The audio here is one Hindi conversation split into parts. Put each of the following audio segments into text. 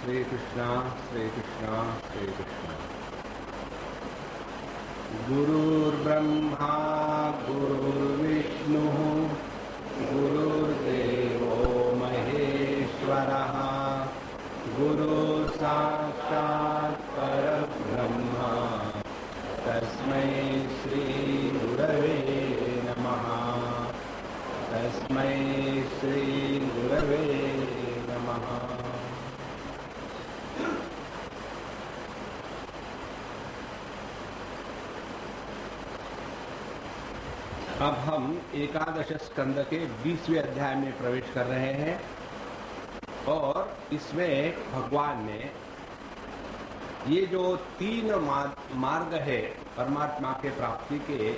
श्री कृष्णा श्री कृष्णा श्री कृष्णा। गुरुर्ब्रह्मा गुरुर्विष्णु गुरुर्देवो महेश्वरः गुरुः साक्षात् परब्रह्म तस्मै श्री गुरवे नमः। तस्मै श्री गुरवे नमः। अब हम एकादश स्कंद के 20वें अध्याय में प्रवेश कर रहे हैं और इसमें भगवान ने ये जो तीन मार्ग है परमात्मा के प्राप्ति के,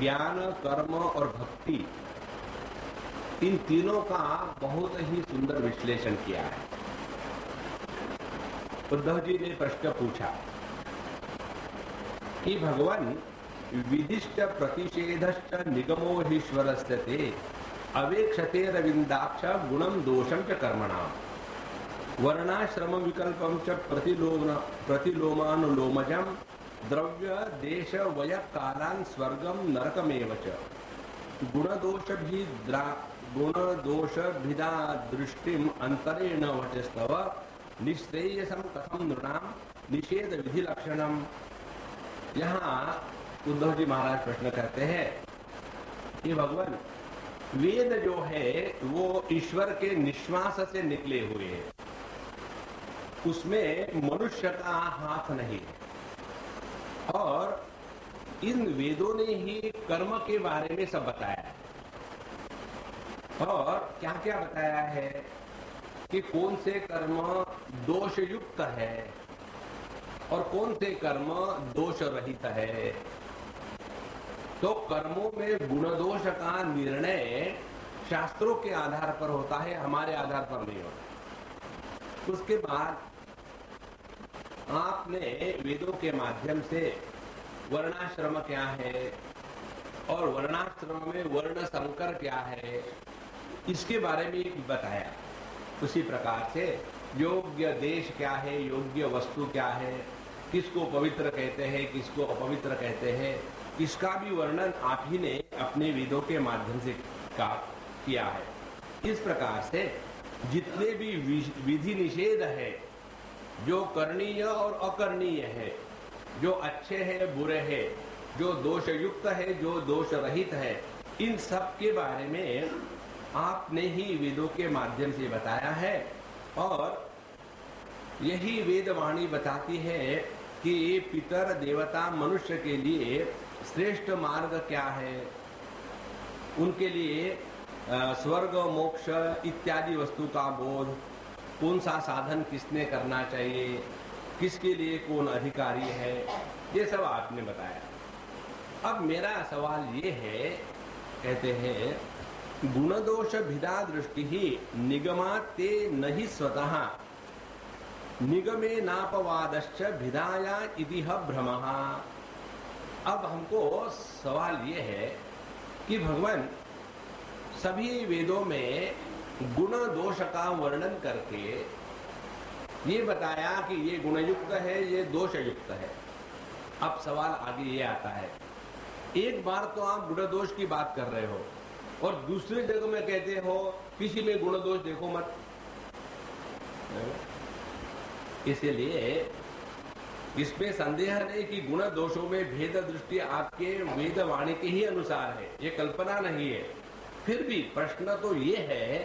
ज्ञान, कर्म और भक्ति, इन तीनों का बहुत ही सुंदर विश्लेषण किया है। उद्धव जी ने प्रश्न पूछा कि भगवान विधिश्च प्रतिषेधश्च निगमो हीश्वरस्य ते अवेक्षते रविंदाक्ष गुणम दोषम च कर्मणाम् वर्णाश्रम विकल्पम च प्रतिलोमानुलोमजम द्रव्य देश वय कालान स्वर्गम नरकमेव च गुणदोषभिदा दृष्टिम अंतरेण वचस्तव निश्रेयसम कथम नृणाम निषेध विधि लक्षणम। यहाँ उद्धव जी महाराज प्रश्न करते हैं कि भगवान, वेद जो है वो ईश्वर के निश्वास से निकले हुए हैं, उसमें मनुष्य का हाथ नहीं है और इन वेदों ने ही कर्म के बारे में सब बताया है। और क्या क्या बताया है कि कौन से कर्म दोष युक्त है और कौन से कर्म दोष रहित है। तो कर्मों में गुण दोष का निर्णय शास्त्रों के आधार पर होता है, हमारे आधार पर नहीं होता। उसके बाद आपने वेदों के माध्यम से वर्णाश्रम क्या है और वर्णाश्रम में वर्ण संकर क्या है, इसके बारे में बताया। उसी प्रकार से योग्य देश क्या है, योग्य वस्तु क्या है, किसको पवित्र कहते हैं, किसको अपवित्र कहते हैं, इसका भी वर्णन आप ही ने अपने वेदों के माध्यम से किया है। इस प्रकार से जितने भी विधि निषेध है, जो करणीय और अकरणीय है, जो अच्छे हैं बुरे हैं, जो दोष युक्त है, जो दोष रहित है, इन सब के बारे में आपने ही वेदों के माध्यम से बताया है। और यही वेदवाणी बताती है कि पितर देवता मनुष्य के लिए श्रेष्ठ मार्ग क्या है, उनके लिए स्वर्ग मोक्ष इत्यादि वस्तु का बोध, कौन सा साधन किसने करना चाहिए, किसके लिए कौन अधिकारी है, ये सब आपने बताया। अब मेरा सवाल ये है, कहते हैं गुण दोष भिदा दृष्टि ही निगमाते नहीं स्वतः निगमे नापवादश्च भिदाया इतिह भ्रमः। अब हमको सवाल ये है कि भगवान सभी वेदों में गुण दोष का वर्णन करके ये बताया कि ये गुण युक्त है, ये दोष युक्त है। अब सवाल आगे ये आता है, एक बार तो आप गुण दोष की बात कर रहे हो और दूसरी जगह में कहते हो किसी में गुण दोष देखो मत। इसलिए इसमें संदेह नहीं कि गुण दोषों में भेद दृष्टि आपके वेद वाणी के ही अनुसार है, ये कल्पना नहीं है। फिर भी प्रश्न तो ये है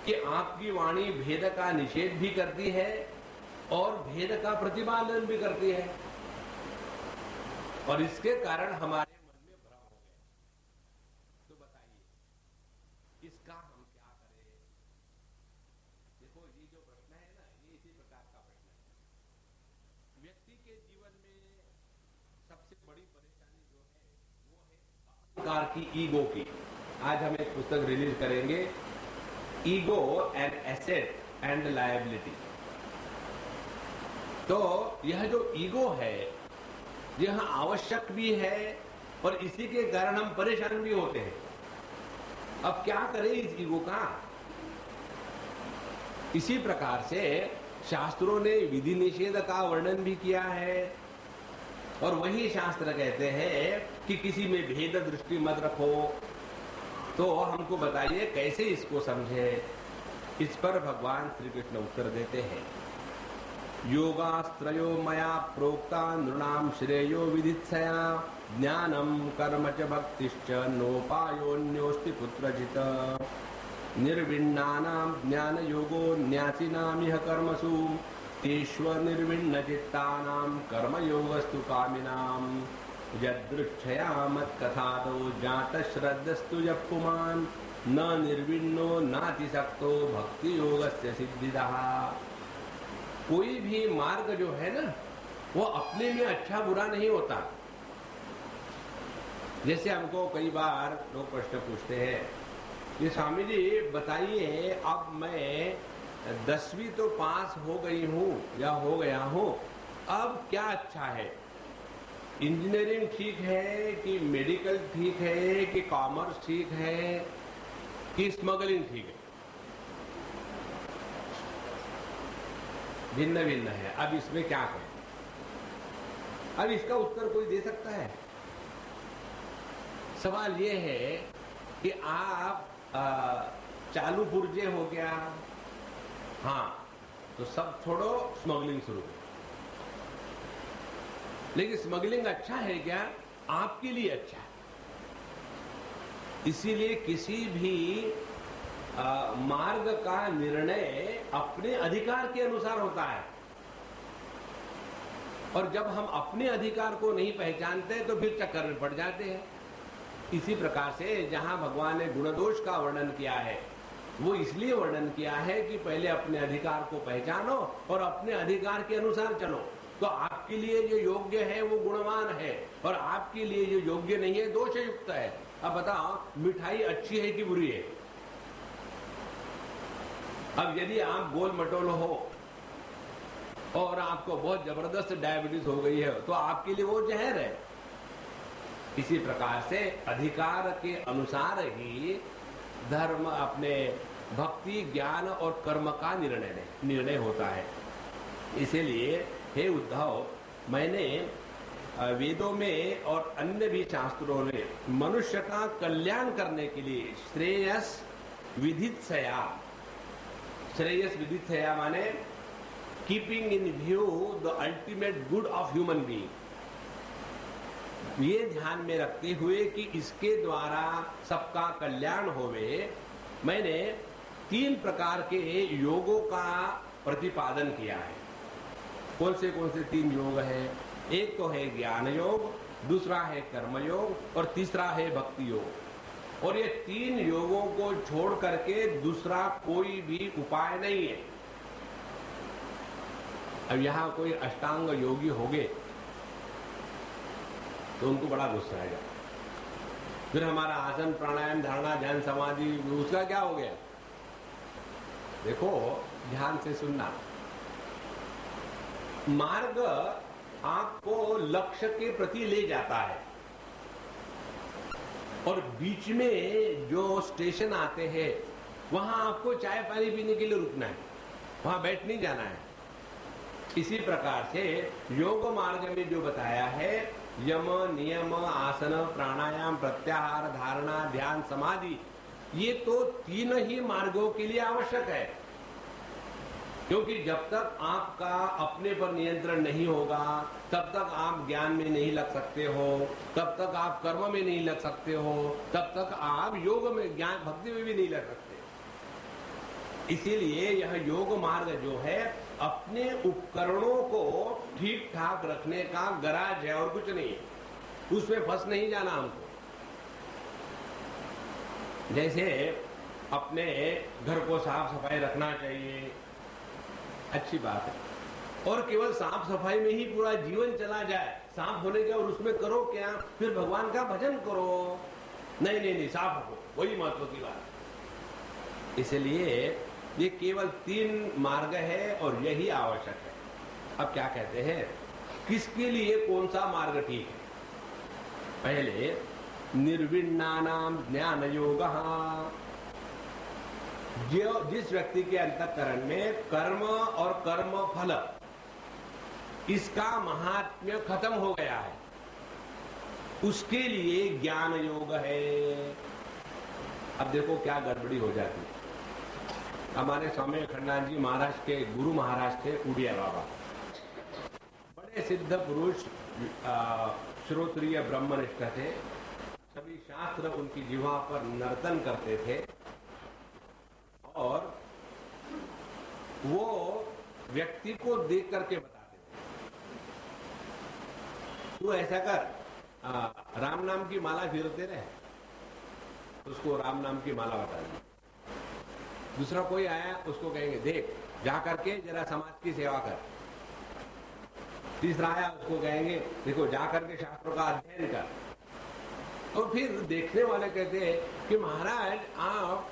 कि आपकी वाणी भेद का निषेध भी करती है और भेद का प्रतिपादन भी करती है, और इसके कारण हमारे मन में भ्रम हो गया। तो बताइए इसका हम क्या करें। देखो ये जो प्रश्न है ना, ये इसी प्रकार का प्रश्न है। व्यक्ति के जीवन में सबसे बड़ी परेशानी जो है वो है अहंकार की, ईगो की। आज हम एक पुस्तक रिलीज करेंगे, ego and asset and liability. तो यह जो ईगो है यह आवश्यक भी है और इसी के कारण हम परेशान भी होते हैं। अब क्या करें इस ईगो का। इसी प्रकार से शास्त्रों ने विधि निषेध का वर्णन भी किया है, और वही शास्त्र कहते हैं कि किसी में भेद दृष्टि मत रखो। तो हमको बताइए कैसे इसको समझे। इस पर भगवान श्री कृष्ण उत्तर देते हैं, योगास्त्रयो मया प्रोक्ता नृणाम श्रेयो विदित्सया ज्ञानम कर्म च भक्तिश्च नोपायोन्योस्ति कुत्रचित् निर्विण्णानां ज्ञान योगो न्यासिनां इह कर्मसु तेष्व निर्विण्ण चित्तानां कर्म योगस्तु कामिनां यदृच्छया मत्कथादो जात श्रद्धस्तु यः पुमान् न निर्विण्णो नातिशक्तो भक्ति योगस्य सिद्धिदः। कोई भी मार्ग जो है ना, वो अपने में अच्छा बुरा नहीं होता। जैसे हमको कई बार लोग प्रश्न पूछते हैं, ये स्वामी जी बताइए, अब मैं 10वीं तो पास हो गई हूँ या हो गया हूँ, अब क्या अच्छा है? इंजीनियरिंग ठीक है कि मेडिकल ठीक है कि कॉमर्स ठीक है कि स्मगलिंग ठीक है? भिन्न भिन्न है। अब इसमें क्या करें? अब इसका उत्तर कोई दे सकता है? सवाल ये है कि आप चालू पुर्जे हो गया, हाँ, तो सब छोड़ो, स्मगलिंग शुरू करो। लेकिन स्मगलिंग अच्छा है क्या? आपके लिए अच्छा है। इसीलिए किसी भी मार्ग का निर्णय अपने अधिकार के अनुसार होता है, और जब हम अपने अधिकार को नहीं पहचानते तो फिर चक्कर में पड़ जाते हैं। इसी प्रकार से जहां भगवान ने गुण दोष का वर्णन किया है, वो इसलिए वर्णन किया है कि पहले अपने अधिकार को पहचानो और अपने अधिकार के अनुसार चलो। तो आपके लिए जो योग्य है वो गुणवान है, और आपके लिए जो योग्य नहीं है दोष युक्त है। अब बताओ, मिठाई अच्छी है कि बुरी है? अब यदि आप गोल मटोल हो और आपको बहुत जबरदस्त डायबिटीज हो गई है, तो आपके लिए वो जहर है। इसी प्रकार से अधिकार के अनुसार ही धर्म, अपने भक्ति, ज्ञान और कर्म का निर्णय होता है। इसीलिए हे उद्धव, मैंने वेदों में और अन्य भी शास्त्रों में मनुष्य का कल्याण करने के लिए श्रेयस विदित्सया, श्रेयस विदित्सया माने keeping in view the ultimate good of human being, ये ध्यान में रखते हुए कि इसके द्वारा सबका कल्याण होवे, मैंने 3 प्रकार के योगों का प्रतिपादन किया है। कौन से 3 योग है? एक तो है ज्ञान योग, दूसरा है कर्म योग और तीसरा है भक्ति योग। और ये 3 योगों को छोड़ करके दूसरा कोई भी उपाय नहीं है। अब यहां कोई अष्टांग योगी होंगे तो उनको बड़ा गुस्सा आएगा। फिर हमारा आसन, प्राणायाम, धारणा, ध्यान, समाधि, उसका क्या हो गया? देखो, ध्यान से सुनना। मार्ग आपको लक्ष्य के प्रति ले जाता है, और बीच में जो स्टेशन आते हैं वहां आपको चाय पानी पीने के लिए रुकना है, वहां बैठ नहीं जाना है। इसी प्रकार से योग मार्ग में जो बताया है, यम, नियम, आसन, प्राणायाम, प्रत्याहार, धारणा, ध्यान, समाधि, ये तो 3 ही मार्गों के लिए आवश्यक है। क्योंकि जब तक आपका अपने पर नियंत्रण नहीं होगा, तब तक आप ज्ञान में नहीं लग सकते हो, तब तक आप कर्म में नहीं लग सकते हो, तब तक आप योग में, ज्ञान, भक्ति में भी नहीं लग सकते। इसीलिए यह योग मार्ग जो है, अपने उपकरणों को ठीक ठाक रखने का गराज है और कुछ नहीं। उसमें फंस नहीं जाना हमको। जैसे अपने घर को साफ सफाई रखना चाहिए, अच्छी बात है, और केवल साफ सफाई में ही पूरा जीवन चला जाए, साफ होने के और उसमें करो क्या? फिर भगवान का भजन करो। नहीं नहीं नहीं, साफ रखो, वही महत्व की बात। इसलिए ये केवल 3 मार्ग है और यही आवश्यक है। अब क्या कहते हैं, किसके लिए कौन सा मार्ग ठीक है? पहले निर्विण्णानाम ज्ञान योगः, जो जिस व्यक्ति के अंतःकरण में कर्म और कर्म फल इसका महात्म्य खत्म हो गया है, उसके लिए ज्ञान योग है। अब देखो क्या गड़बड़ी हो जाती है। हमारे स्वामी अखंडानंद जी महाराष्ट्र के गुरु महाराज थे उड़िया बाबा, बड़े सिद्ध पुरुष, श्रोत्रिय ब्रह्मनिष्ठ थे। सभी शास्त्र उनकी जिह्वा पर नर्तन करते थे और वो व्यक्ति को देख करके बताते थे, तू ऐसा कर, राम नाम की माला फिरते रहे, उसको राम नाम की माला बता दी। दूसरा कोई आया, उसको कहेंगे देख जा करके जरा समाज की सेवा कर। तीसरा आया, उसको कहेंगे देखो जा करके शास्त्रों का अध्ययन कर। और फिर देखने वाले कहते हैं कि महाराज आप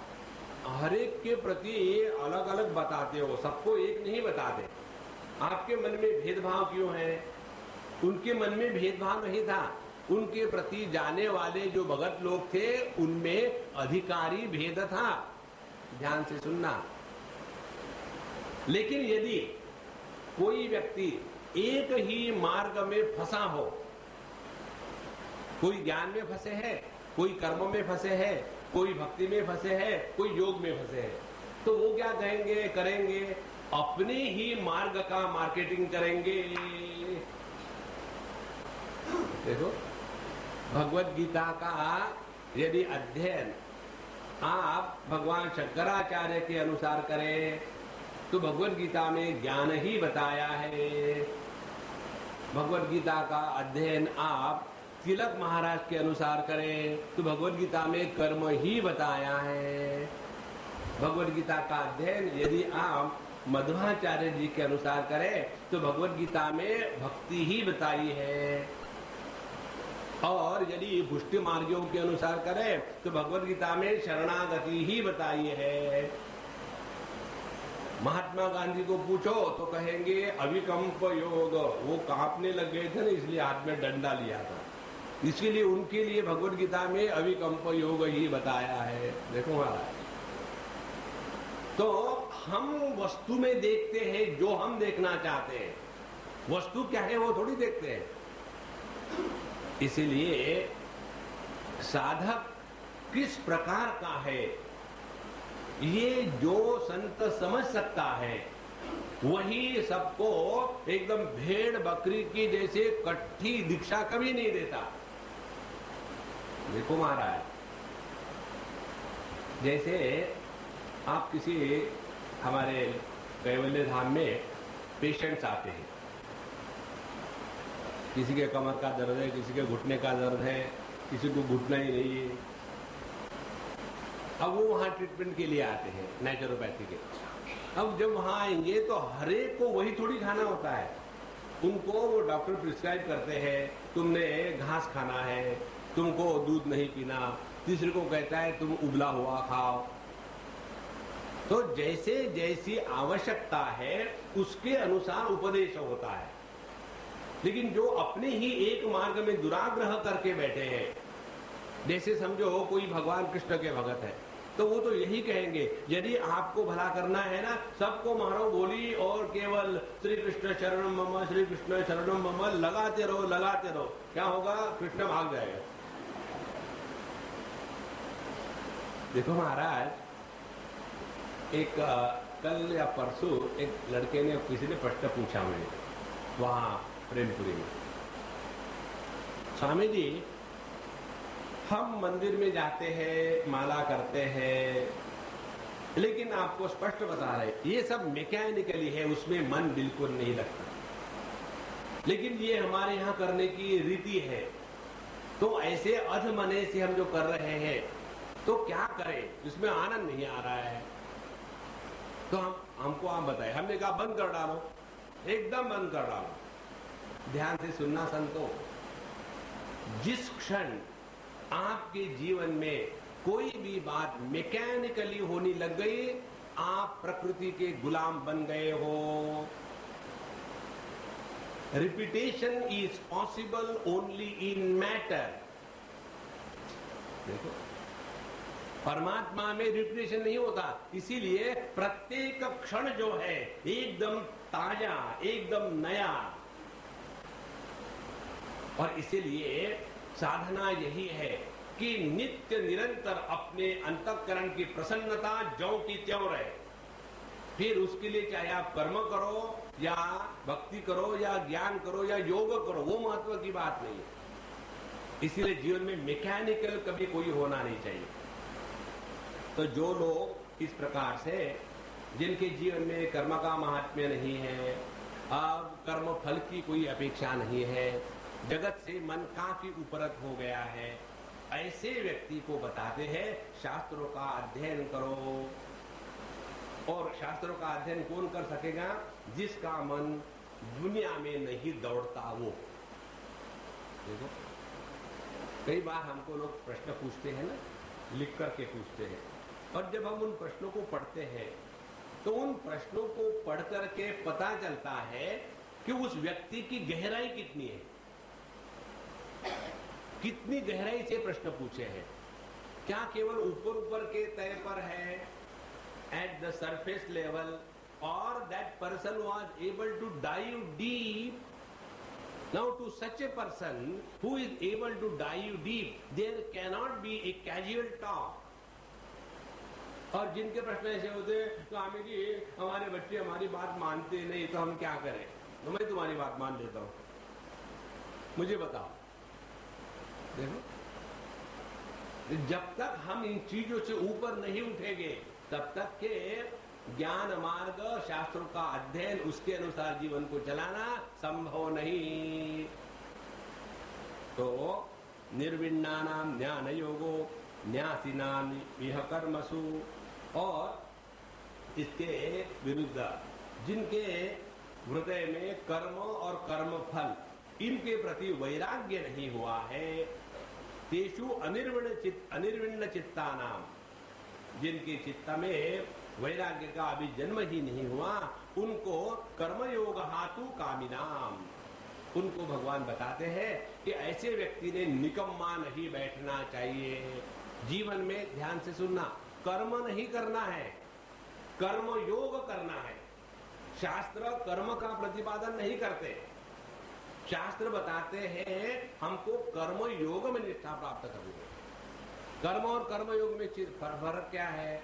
हर एक के प्रति अलग अलग बताते हो, सबको एक नहीं बताते, आपके मन में भेदभाव क्यों है? उनके मन में भेदभाव नहीं था, उनके प्रति जाने वाले जो भगत लोग थे उनमें अधिकारी भेद था। ध्यान से सुनना। लेकिन यदि कोई व्यक्ति एक ही मार्ग में फंसा हो, कोई ज्ञान में फंसे है, कोई कर्म में फंसे है, कोई भक्ति में फंसे है, कोई योग में फंसे है, तो वो क्या कहेंगे करेंगे, अपने ही मार्ग का मार्केटिंग करेंगे। देखो भगवत गीता का यदि अध्ययन आप भगवान शंकराचार्य के अनुसार करें तो भगवत गीता में ज्ञान ही बताया है। भगवत गीता का अध्ययन आप तिलक महाराज के अनुसार करें तो भगवत गीता में कर्म ही बताया है। भगवत गीता का अध्ययन यदि आप मध्वाचार्य जी के अनुसार करें तो भगवत गीता में भक्ति ही बताई है। और यदि पुष्टि मार्गियों के अनुसार करें तो भगवत गीता में शरणागति ही बताई है। महात्मा गांधी को पूछो तो कहेंगे अविकंप योग, वो कांपने लग गए थे ना इसलिए हाथ में डंडा लिया था, इसीलिए उनके लिए भगवत गीता में अविकंप योग ही बताया है। देखो महाराज, तो हम वस्तु में देखते हैं जो हम देखना चाहते हैं, वस्तु क्या है वो थोड़ी देखते हैं। इसीलिए साधक किस प्रकार का है ये जो संत समझ सकता है वही सबको एकदम भेड़ बकरी की जैसे कट्ठी दीक्षा कभी नहीं देता। देखो महाराज, जैसे आप किसी हमारे कैवल्य धाम में पेशेंट्स आते हैं, किसी के कमर का दर्द है, किसी के घुटने का दर्द है, किसी को घुटना ही नहीं है, अब वो वहां ट्रीटमेंट के लिए आते हैं नेचुरोपैथी के। अब जब वहां आएंगे तो हर एक को वही थोड़ी खाना होता है, उनको वो डॉक्टर प्रिस्क्राइब करते हैं तुमने घास खाना है, तुमको दूध नहीं पीना, तीसरे को कहता है तुम उबला हुआ खाओ। तो जैसे जैसी आवश्यकता है उसके अनुसार उपदेश होता है। लेकिन जो अपने ही एक मार्ग में दुराग्रह करके बैठे हैं, जैसे समझो कोई भगवान कृष्ण के भगत है तो वो तो यही कहेंगे यदि आपको भला करना है ना सबको मारो गोली और केवल श्री कृष्ण शरणम मम, श्री कृष्ण शरणम मम लगाते रहो लगाते रहो। क्या होगा? कृष्ण भाग जाएगा। देखो महाराज, एक कल या परसों एक लड़के ने किसी ने प्रश्न पूछा मुझे वहां प्रेमपुरी में, स्वामी जी हम मंदिर में जाते हैं, माला करते हैं, लेकिन आपको स्पष्ट बता रहे ये सब मैकेनिकली है, उसमें मन बिल्कुल नहीं लगता, लेकिन ये हमारे यहाँ करने की रीति है। तो ऐसे अधमने से हम जो कर रहे हैं तो क्या करें, इसमें आनंद नहीं आ रहा है। तो हमको आप बताए। हमने कहा बंद कर डालो, एकदम बंद कर डालो। ध्यान से सुनना संतो, जिस क्षण आपके जीवन में कोई भी बात मैकेनिकली होने लग गई, आप प्रकृति के गुलाम बन गए हो। Repetition is possible only in matter. देखो परमात्मा में रिपीटेशन नहीं होता, इसीलिए प्रत्येक क्षण जो है एकदम ताजा, एकदम नया। और इसीलिए साधना यही है कि नित्य निरंतर अपने अंतःकरण की प्रसन्नता ज्यों की त्यों रहे। फिर उसके लिए चाहे आप कर्म करो या भक्ति करो या ज्ञान करो या योग करो, वो महत्व की बात नहीं है। इसीलिए जीवन में मैकेनिकल कभी कोई होना नहीं चाहिए। तो जो लोग इस प्रकार से, जिनके जीवन में कर्म का महात्म्य नहीं है, अब कर्म फल की कोई अपेक्षा नहीं है, जगत से मन काफी उपरत हो गया है, ऐसे व्यक्ति को बताते हैं शास्त्रों का अध्ययन करो। और शास्त्रों का अध्ययन कौन कर सकेगा? जिसका मन दुनिया में नहीं दौड़ता वो। देखो, कई बार हमको लोग प्रश्न पूछते हैं ना, लिख करके पूछते हैं, और जब हम उन प्रश्नों को पढ़ते हैं तो उन प्रश्नों को पढ़ करके पता चलता है कि उस व्यक्ति की गहराई कितनी है, कितनी गहराई से प्रश्न पूछे हैं। क्या केवल ऊपर ऊपर के तय पर है, एट द सरफेस लेवल, और that person was able to dive deep. Now to such a person who is able to dive deep, there cannot be a casual talk. और जिनके प्रश्न ऐसे होते हैं, तो आमिर जी हमारे बच्चे हमारी बात मानते नहीं, तो हम क्या करें? तो मैं तुम्हारी बात मान लेता हूं, मुझे बताओ। देखो, जब तक हम इन चीजों से ऊपर नहीं उठेंगे तब तक के ज्ञान मार्ग, शास्त्रों का अध्ययन, उसके अनुसार जीवन को चलाना संभव नहीं। तो निर्विण्णानाम ज्ञान योगो न्यासिनाम इह कर्मसु, और इसके विरुद्ध जिनके हृदय में कर्म और कर्म फल, इनके प्रति वैराग्य नहीं हुआ है, तेषु अनिर्विण्ण चित्तानाम, जिनके चित्त में वैराग्य का अभी जन्म ही नहीं हुआ, उनको कर्मयोग हातु कामिनाम, उनको भगवान बताते हैं कि ऐसे व्यक्ति ने निकम्मा नहीं बैठना चाहिए। जीवन में ध्यान से सुनना, कर्म नहीं करना है, कर्म योग करना है। शास्त्र कर्म का प्रतिपादन नहीं करते, शास्त्र बताते हैं हमको कर्म योग में निष्ठा प्राप्त करनी है। कर्म और कर्म योग में फर्क क्या है?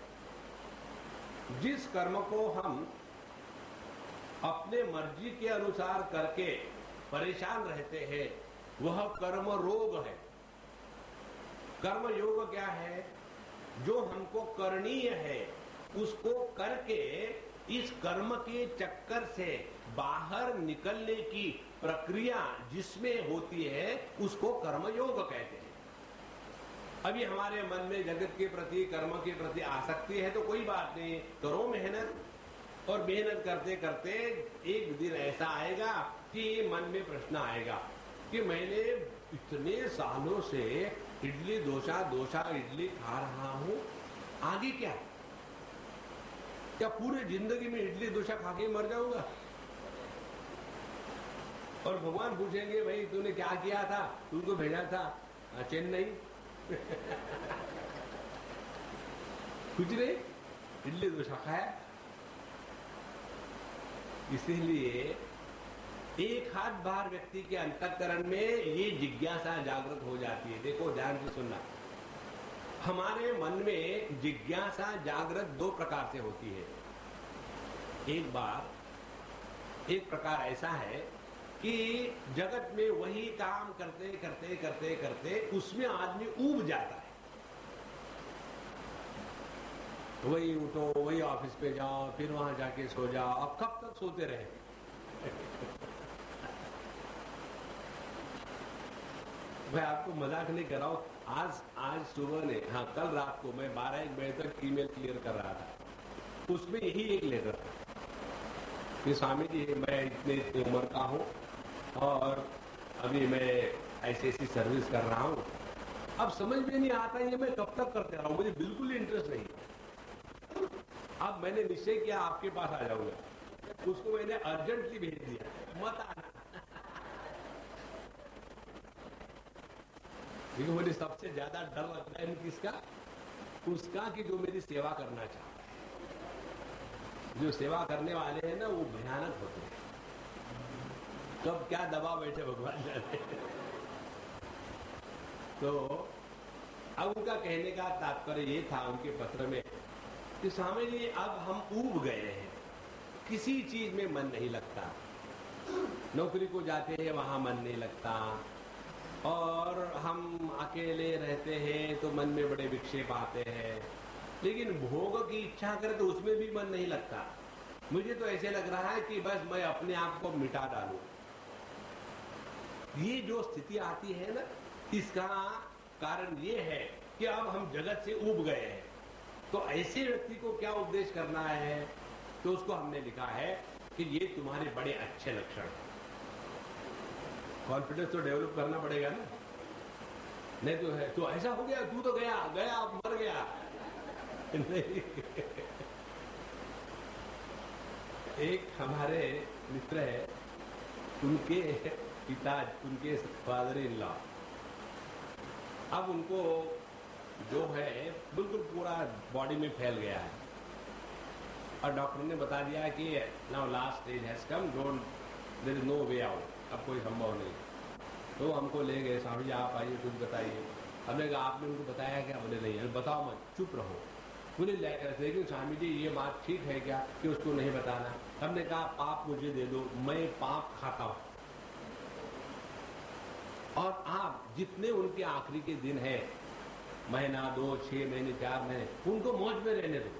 जिस कर्म को हम अपने मर्जी के अनुसार करके परेशान रहते हैं, वह कर्म रोग है। कर्म योग क्या है? जो हमको करणीय है उसको करके इस कर्म के चक्कर से बाहर निकलने की प्रक्रिया जिसमें होती है, उसको कर्म योग कहते हैं। अभी हमारे मन में जगत के प्रति, कर्म के प्रति आसक्ति है तो कोई बात नहीं, करो मेहनत, और मेहनत करते करते एक दिन ऐसा आएगा कि मन में प्रश्न आएगा कि मैंने इतने सालों से इडली डोसा इडली खा रहा हूं, आगे क्या? क्या पूरे जिंदगी में इडली डोसा खा के मर जाऊंगा? और भगवान पूछेंगे, भाई तूने क्या किया था? तुमको भेजा था चेन्नई कुछ नहीं, इडली डोसा खाया। इसीलिए एक हाथ बार व्यक्ति के अंतःकरण में ये जिज्ञासा जागृत हो जाती है। देखो ध्यान से सुनना, हमारे मन में जिज्ञासा जागृत दो प्रकार से होती है। एक प्रकार ऐसा है कि जगत में वही काम करते करते करते करते उसमें आदमी ऊब जाता है। वही उठो, वही ऑफिस पे जाओ, फिर वहां जाके सो जाओ, अब कब तक सोते रहे? मैं आपको मजाक नहीं कर रहा हूं। आज सुबह ने, हाँ कल रात को मैं 12-1 बजे तक ईमेल क्लियर कर रहा था, उसमें यही एक लेटर कि स्वामी जी मैं इतनी उम्र का हूं और अभी मैं ऐसी सर्विस कर रहा हूं, अब समझ में नहीं आता ये मैं कब तक करते रहा हूं, मुझे बिल्कुल इंटरेस्ट नहीं। अब मैंने निश्चय किया आपके पास आ जाऊंगा। उसको मैंने अर्जेंटली भेज दिया, मत आना। देखो मुझे सबसे ज्यादा डर लगता है किसका? उसका कि जो मेरी सेवा करना चाहता है। जो सेवा करने वाले हैं ना वो भयानक होते हैं, कब क्या दबा बैठे भगवान जाने। तो अब उनका कहने का तात्पर्य ये था उनके पत्र में कि स्वामी जी अब हम ऊब गए हैं, किसी चीज में मन नहीं लगता, नौकरी को जाते हैं वहां मन नहीं लगता, और हम अकेले रहते हैं तो मन में बड़े विक्षेप आते हैं, लेकिन भोग की इच्छा करें तो उसमें भी मन नहीं लगता। मुझे तो ऐसे लग रहा है कि बस मैं अपने आप को मिटा डालूं। ये जो स्थिति आती है ना, इसका कारण ये है कि अब हम जगत से ऊब गए हैं। तो ऐसे व्यक्ति को क्या उपदेश करना है, तो उसको हमने लिखा है कि ये तुम्हारे बड़े अच्छे लक्षण हैं। कॉन्फिडेंस तो डेवलप करना पड़ेगा ना, नहीं तो है तो ऐसा हो गया, तू तो गया गया मर गया। नहीं। एक हमारे मित्र है, उनके पिता, उनके फादर इन लॉ, अब उनको जो है बिल्कुल पूरा बॉडी में फैल गया है, और डॉक्टर ने बता दिया कि now last stage has come, don't, there is no way out, अब कोई संभव नहीं। तो हमको ले गए, स्वामी जी आप आइए कुछ बताइए। हमने कहा आपने उनको बताया क्या? बोले नहीं। बताओ मत, चुप रहो। बोले लेकिन स्वामी जी ये बात ठीक है क्या कि उसको नहीं बताना? हमने कहा पाप मुझे दे दो, मैं पाप खाता हूं, और आप जितने उनके आखिरी के दिन है, महीना 2, 6 महीने, 4 महीने, उनको मौज में रहने दो,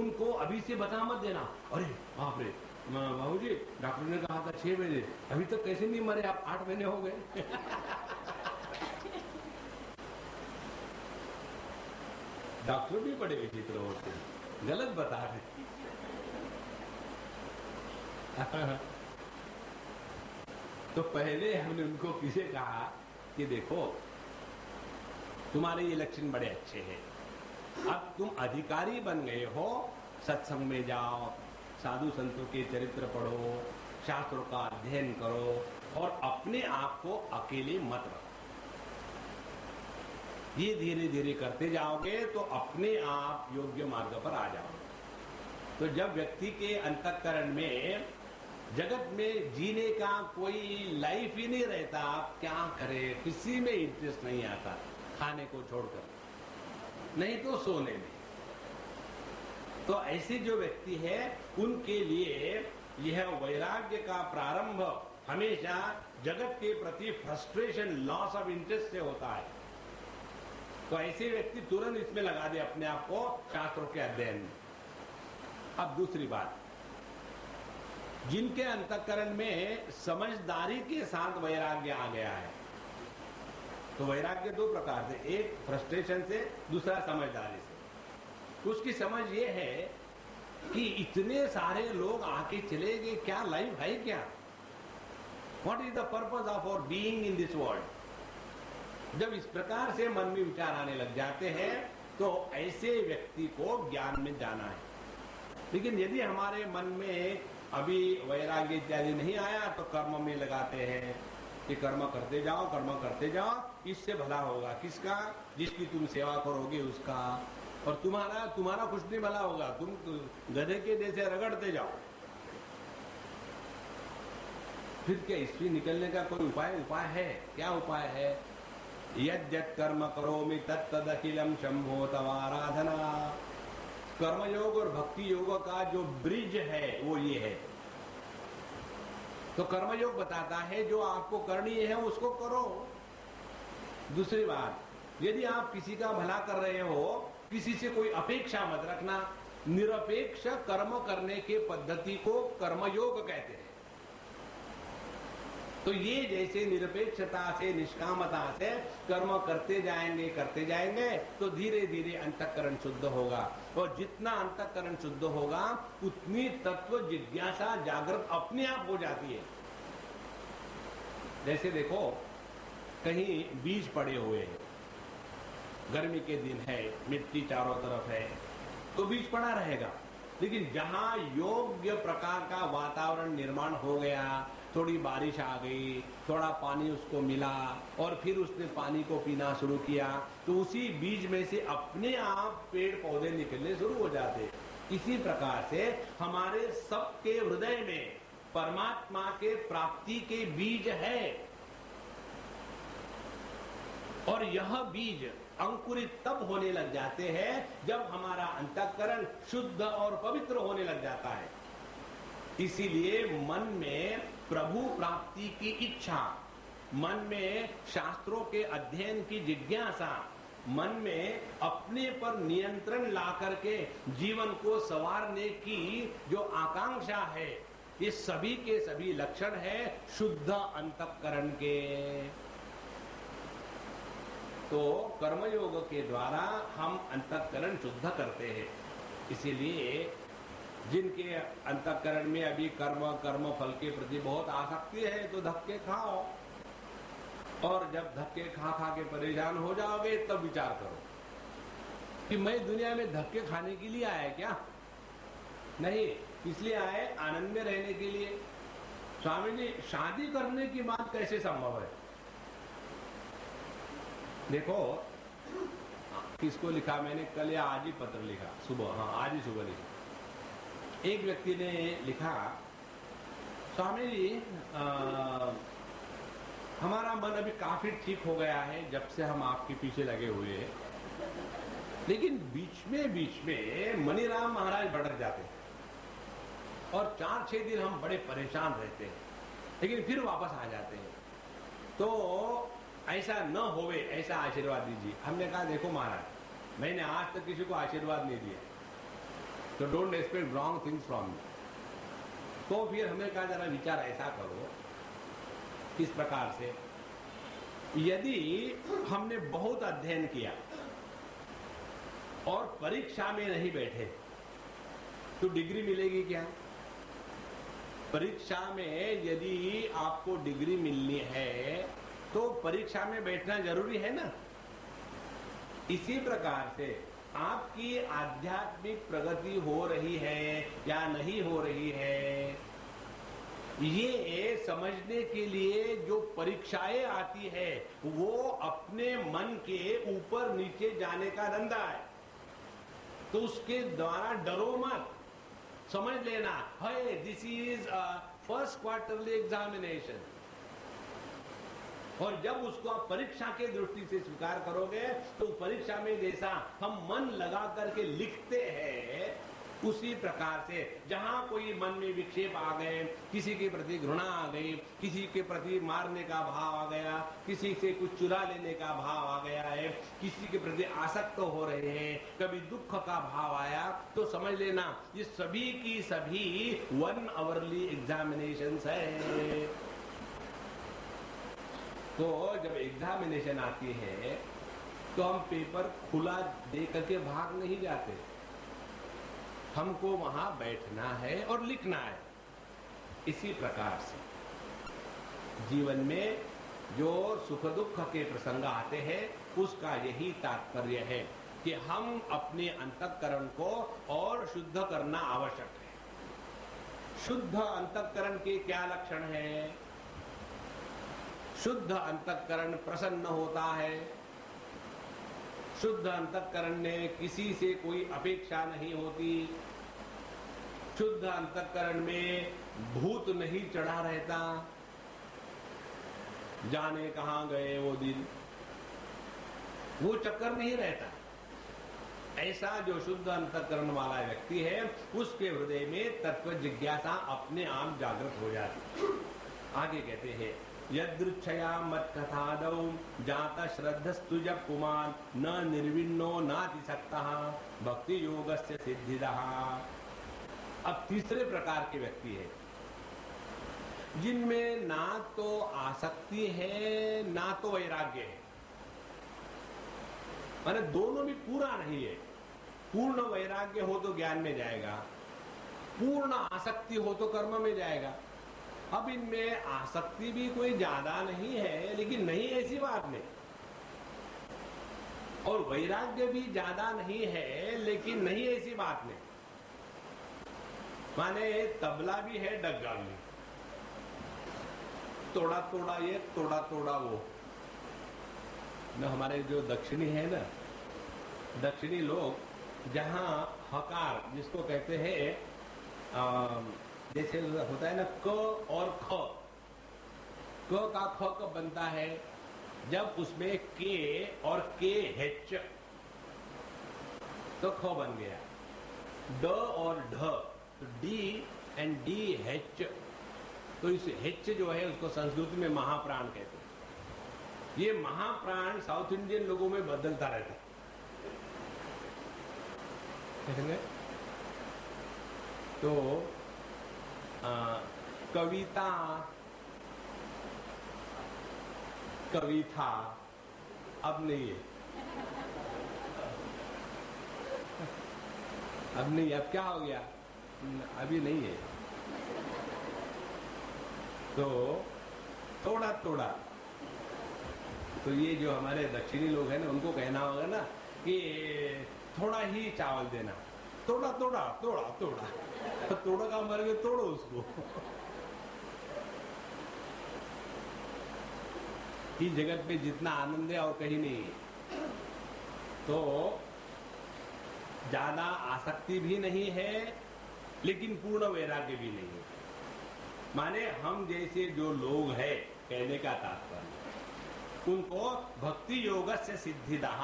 उनको अभी से बता मत देना। अरे बाप रे बाबू जी, डॉक्टर ने कहा था 6 महीने, अभी तक कैसे नहीं मरे आप? 8 महीने हो गए। डॉक्टर भी बड़े विचित्र होते हैं, गलत बता रहे। तो पहले हमने उनको किसे कहा कि देखो तुम्हारे ये लक्षण बड़े अच्छे हैं, अब तुम अधिकारी बन गए हो, सत्संग में जाओ, साधु संतों के चरित्र पढ़ो, शास्त्रों का अध्ययन करो, और अपने आप को अकेले मत रखो। ये धीरे धीरे करते जाओगे तो अपने आप योग्य मार्ग पर आ जाओगे। तो जब व्यक्ति के अंतःकरण में जगत में जीने का कोई लाइफ ही नहीं रहता, आप क्या करें, किसी में इंटरेस्ट नहीं आता, खाने को छोड़कर, नहीं तो सोने में। तो ऐसे जो व्यक्ति है उनके लिए यह वैराग्य का प्रारंभ हमेशा जगत के प्रति फ्रस्ट्रेशन, लॉस ऑफ इंटरेस्ट से होता है। तो ऐसे व्यक्ति तुरंत इसमें लगा दे अपने आप को शास्त्रों के अध्ययन में। अब दूसरी बात, जिनके अंतःकरण में समझदारी के साथ वैराग्य आ गया है, तो वैराग्य 2 प्रकार से, एक फ्रस्ट्रेशन से, दूसरा समझदारी से। उसकी समझ ये है कि इतने सारे लोग आके चले गए, क्या लाइफ है क्या? What is the purpose of our being in this world? जब इस प्रकार से मन में विचार आने लग जाते हैं तो ऐसे व्यक्ति को ज्ञान में जाना है। लेकिन यदि हमारे मन में अभी वैराग्य इत्यादि नहीं आया तो कर्म में लगाते हैं कि कर्म करते जाओ, कर्म करते जाओ, इससे भला होगा किसका? जिसकी तुम सेवा करोगे उसका, और तुम्हारा कुछ नहीं भला होगा, तुम गधे के जैसे रगड़ते जाओ। फिर क्या इससे निकलने का कोई उपाय है? क्या उपाय है? यद्यत् कर्म करोमि तत्तदखिलम शंभो तवाराधना। कर्मयोग और भक्ति योग का जो ब्रिज है वो ये है। तो कर्मयोग बताता है जो आपको करनी है उसको करो। दूसरी बात, यदि आप किसी का भला कर रहे हो, किसी से कोई अपेक्षा मत रखना। निरपेक्ष कर्म करने के पद्धति को कर्मयोग कहते हैं। तो ये जैसे निरपेक्षता से, निष्कामता से कर्म करते जाएंगे तो धीरे धीरे अंतःकरण शुद्ध होगा, और जितना अंतःकरण शुद्ध होगा उतनी तत्व जिज्ञासा जागृत अपने आप हो जाती है। जैसे देखो, कहीं बीज पड़े हुए हैं, गर्मी के दिन है, मिट्टी चारों तरफ है, तो बीज पड़ा रहेगा। लेकिन जहां योग्य प्रकार का वातावरण निर्माण हो गया, थोड़ी बारिश आ गई, थोड़ा पानी उसको मिला और फिर उसने पानी को पीना शुरू किया, तो उसी बीज में से अपने आप पेड़ पौधे निकलने शुरू हो जाते। इसी प्रकार से हमारे सबके हृदय में परमात्मा के प्राप्ति के बीज है, और यह बीज अंकुरित तब होने लग जाते हैं जब हमारा अंतःकरण शुद्ध और पवित्र होने लग जाता है। इसीलिए मन में प्रभु प्राप्ति की इच्छा, मन में शास्त्रों के अध्ययन की जिज्ञासा, मन में अपने पर नियंत्रण ला करके जीवन को संवारने की जो आकांक्षा है, ये सभी के सभी लक्षण है शुद्ध अंतःकरण के। तो कर्मयोग के द्वारा हम अंतःकरण शुद्ध करते हैं। इसीलिए जिनके अंतःकरण में अभी कर्म फल के प्रति बहुत आसक्ति है, तो धक्के खाओ, और जब धक्के खा खा के परेशान हो जाओगे तब विचार करो कि मैं दुनिया में धक्के खाने के लिए आया क्या? नहीं, इसलिए आए आनंद में रहने के लिए। स्वामी जी, शादी करने की बात कैसे संभव है? देखो, किसको लिखा मैंने कल या आज ही पत्र लिखा, सुबह, हाँ आज ही सुबह लिखा। एक व्यक्ति ने लिखा, स्वामी जी हमारा मन अभी काफी ठीक हो गया है जब से हम आपके पीछे लगे हुए हैं, लेकिन बीच में मनीराम महाराज भड़क जाते हैं और 4-6 दिन हम बड़े परेशान रहते हैं, लेकिन फिर वापस आ जाते हैं। तो ऐसा न होवे, ऐसा आशीर्वाद दीजिए। हमने कहा, देखो महाराज, मैंने आज तक किसी को आशीर्वाद नहीं दिया, तो don't expect wrong things from me. तो फिर हमने कहा, जरा विचार ऐसा करो, किस प्रकार से, यदि हमने बहुत अध्ययन किया और परीक्षा में नहीं बैठे तो डिग्री मिलेगी क्या? परीक्षा में यदि आपको डिग्री मिलनी है तो परीक्षा में बैठना जरूरी है ना। इसी प्रकार से आपकी आध्यात्मिक प्रगति हो रही है या नहीं हो रही है, ये समझने के लिए जो परीक्षाएं आती है वो अपने मन के ऊपर नीचे जाने का धंधा है। तो उसके द्वारा डरो मत, समझ लेना है this is first quarterly examination, और जब उसको आप परीक्षा के दृष्टि से स्वीकार करोगे तो परीक्षा में जैसा हम मन लगा करके लिखते हैं, उसी प्रकार से जहां कोई मन में विक्षेप आ गए, किसी के प्रति घृणा आ गई, किसी के प्रति मारने का भाव आ गया, किसी से कुछ चुरा लेने का भाव आ गया है, किसी के प्रति आसक्त हो रहे हैं, कभी दुख का भाव आया, तो समझ लेना ये सभी की सभी 1 आवरली एग्जामिनेशंस है। तो जब एग्जामिनेशन आती है तो हम पेपर खुला दे करके भाग नहीं जाते, हमको वहां बैठना है और लिखना है। इसी प्रकार से जीवन में जो सुख दुख के प्रसंग आते हैं उसका यही तात्पर्य है कि हम अपने अंतःकरण को और शुद्ध करना आवश्यक है। शुद्ध अंतःकरण के क्या लक्षण है? शुद्ध अंतःकरण प्रसन्न होता है, शुद्ध अंतःकरण में किसी से कोई अपेक्षा नहीं होती, शुद्ध अंतःकरण में भूत नहीं चढ़ा रहता, जाने कहां गए वो दिन, वो चक्कर नहीं रहता। ऐसा जो शुद्ध अंतःकरण वाला व्यक्ति है उसके हृदय में तत्व जिज्ञासा अपने आप जागृत हो जाती। आगे कहते हैं, यदृच्छया मत कथादौ जाता श्रद्धस्तु जब पुमान न निर्विण्णो नातिसक्तः भक्ति योगस्य सिद्धिदः। अब तीसरे प्रकार के व्यक्ति है जिनमें ना तो आसक्ति है ना तो वैराग्य है, माने दोनों भी पूरा नहीं है। पूर्ण वैराग्य हो तो ज्ञान में जाएगा, पूर्ण आसक्ति हो तो कर्म में जाएगा। अब इनमें आसक्ति भी कोई ज्यादा नहीं है, लेकिन नहीं ऐसी बात नहीं, और वैराग्य भी ज्यादा नहीं है, लेकिन नहीं ऐसी बात नहीं। माने तबला भी है, डग्गा भी, तोड़ा तोड़ा ये, तोड़ा तोड़ा वो। न हमारे जो दक्षिणी है ना, दक्षिणी लोग जहां हकार जिसको कहते हैं, जैसे होता है ना क और ख, क का ख कब बनता है? जब उसमें के और के हेच, तो ख बन गया। ड और ढ, तो डी एंड डी हेच, तो इस हेच जो है उसको संस्कृत में महाप्राण कहते हैं। ये महाप्राण साउथ इंडियन लोगों में बदलता रहता है। तो कविता, कविता अब नहीं है, अब नहीं, अब क्या हो गया? अभी नहीं है। तो थोड़ा थोड़ा, तो ये जो हमारे दक्षिणी लोग हैं ना, उनको कहना होगा ना कि थोड़ा ही चावल देना, तोड़ा तोड़ा तोड़ा तोड़ा, तो तोड़ा का मर गए, तोड़ो उसको। इस जगत में जितना आनंद है और कहीं नहीं है। तो ज्यादा आसक्ति भी नहीं है, लेकिन पूर्ण वैराग्य भी नहीं है। माने हम जैसे जो लोग हैं, कहने का तात्पर्य, उनको भक्ति योग से सिद्धिदः,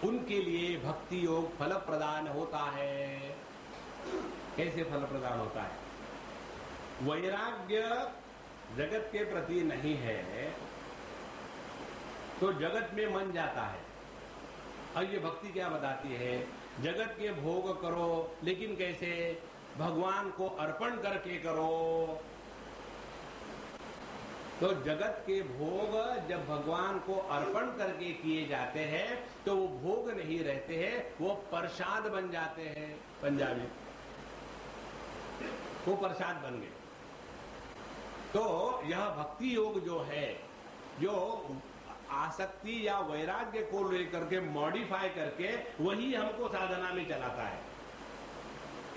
उनके लिए भक्ति योग फल प्रदान होता है। कैसे फल प्रदान होता है? वैराग्य जगत के प्रति नहीं है तो जगत में मन जाता है। और ये भक्ति क्या बताती है? जगत के भोग करो, लेकिन कैसे? भगवान को अर्पण करके करो। तो जगत के भोग जब भगवान को अर्पण करके किए जाते हैं तो वो भोग नहीं रहते हैं, वो प्रसाद बन जाते हैं। पंजाबी वो प्रसाद बन गए। तो यह भक्ति योग जो है, जो आसक्ति या वैराग्य को लेकर के मॉडिफाई करके वही हमको साधना में चलाता है।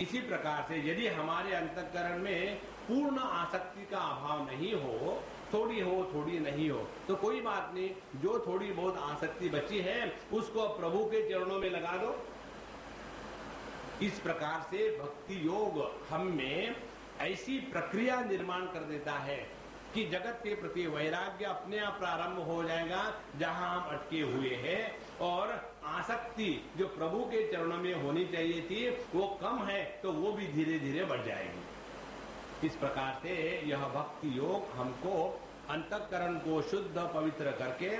इसी प्रकार से यदि हमारे अंतःकरण में पूर्ण आसक्ति का अभाव नहीं हो, थोड़ी हो थोड़ी नहीं हो, तो कोई बात नहीं, जो थोड़ी बहुत आसक्ति बची है उसको प्रभु के चरणों में लगा दो। इस प्रकार से भक्ति योग हम में ऐसी प्रक्रिया निर्माण कर देता है कि जगत के प्रति वैराग्य अपने आप प्रारंभ हो जाएगा जहां हम अटके हुए हैं, और आसक्ति जो प्रभु के चरणों में होनी चाहिए थी वो कम है तो वो भी धीरे धीरे बढ़ जाएगी। इस प्रकार से यह भक्ति योग हमको अंतःकरण को शुद्ध पवित्र करके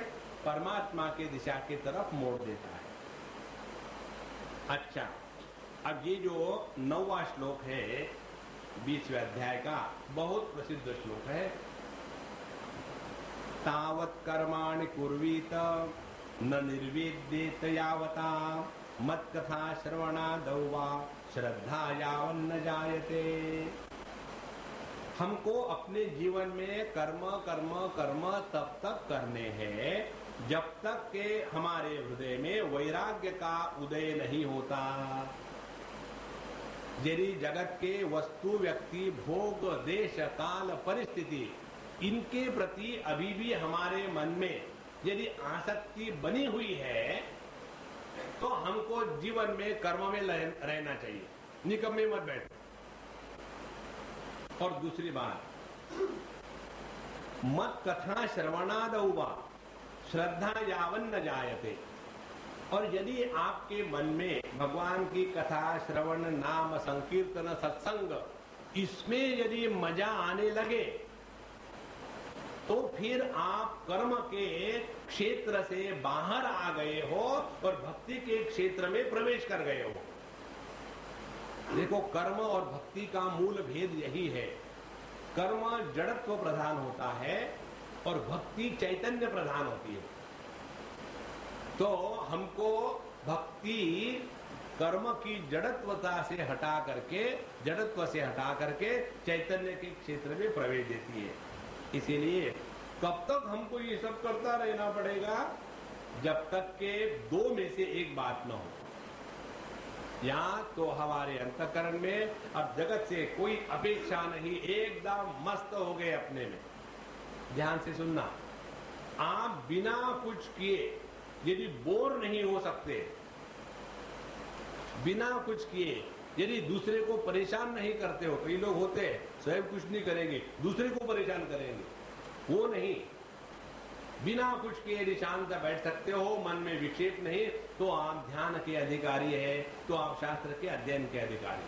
परमात्मा के दिशा की तरफ मोड़ देता है। अच्छा, अब ये जो 9वां श्लोक है 20वें अध्याय का, बहुत प्रसिद्ध श्लोक है। तावत् कर्माणि कुर्वीत न निर्विद्येत यावता मत्कथा श्रवणादौ वा श्रद्धा यावन्न जायते। हमको अपने जीवन में कर्म कर्म कर्म तब तक करने हैं जब तक के हमारे हृदय में वैराग्य का उदय नहीं होता। यदि जगत के वस्तु, व्यक्ति, भोग, देश, काल, परिस्थिति, इनके प्रति अभी भी हमारे मन में यदि आसक्ति बनी हुई है तो हमको जीवन में कर्म में रहना चाहिए, निकम्मे मत बैठो। और दूसरी बात, मत कथा श्रवणादौ वा श्रद्धा यावन्न जायते। और यदि आपके मन में भगवान की कथा, श्रवण, नाम, संकीर्तन, सत्संग, इसमें यदि मजा आने लगे तो फिर आप कर्म के क्षेत्र से बाहर आ गए हो और भक्ति के क्षेत्र में प्रवेश कर गए हो। देखो, कर्म और भक्ति का मूल भेद यही है। कर्म जड़त्व प्रधान होता है और भक्ति चैतन्य प्रधान होती है। तो हमको भक्ति कर्म की जड़त्वता से हटा करके, जड़त्व से हटा करके चैतन्य के क्षेत्र में प्रवेश देती है। इसीलिए कब तक हमको ये सब करता रहना पड़ेगा? जब तक के दो में से एक बात न हो। यहाँ तो हमारे अंतःकरण में अब जगत से कोई अपेक्षा नहीं, एकदम मस्त हो गए अपने में। ध्यान से सुनना, आप बिना कुछ किए यदि बोर नहीं हो सकते, बिना कुछ किए यदि दूसरे को परेशान नहीं करते हो, कई लोग होते हैं स्वयं कुछ नहीं करेंगे दूसरे को परेशान करेंगे, वो नहीं, बिना कुछ किए यदि शांत बैठ सकते हो, मन में विक्षेप नहीं, तो आप ध्यान के अधिकारी है, तो आप शास्त्र के अध्ययन के अधिकारी।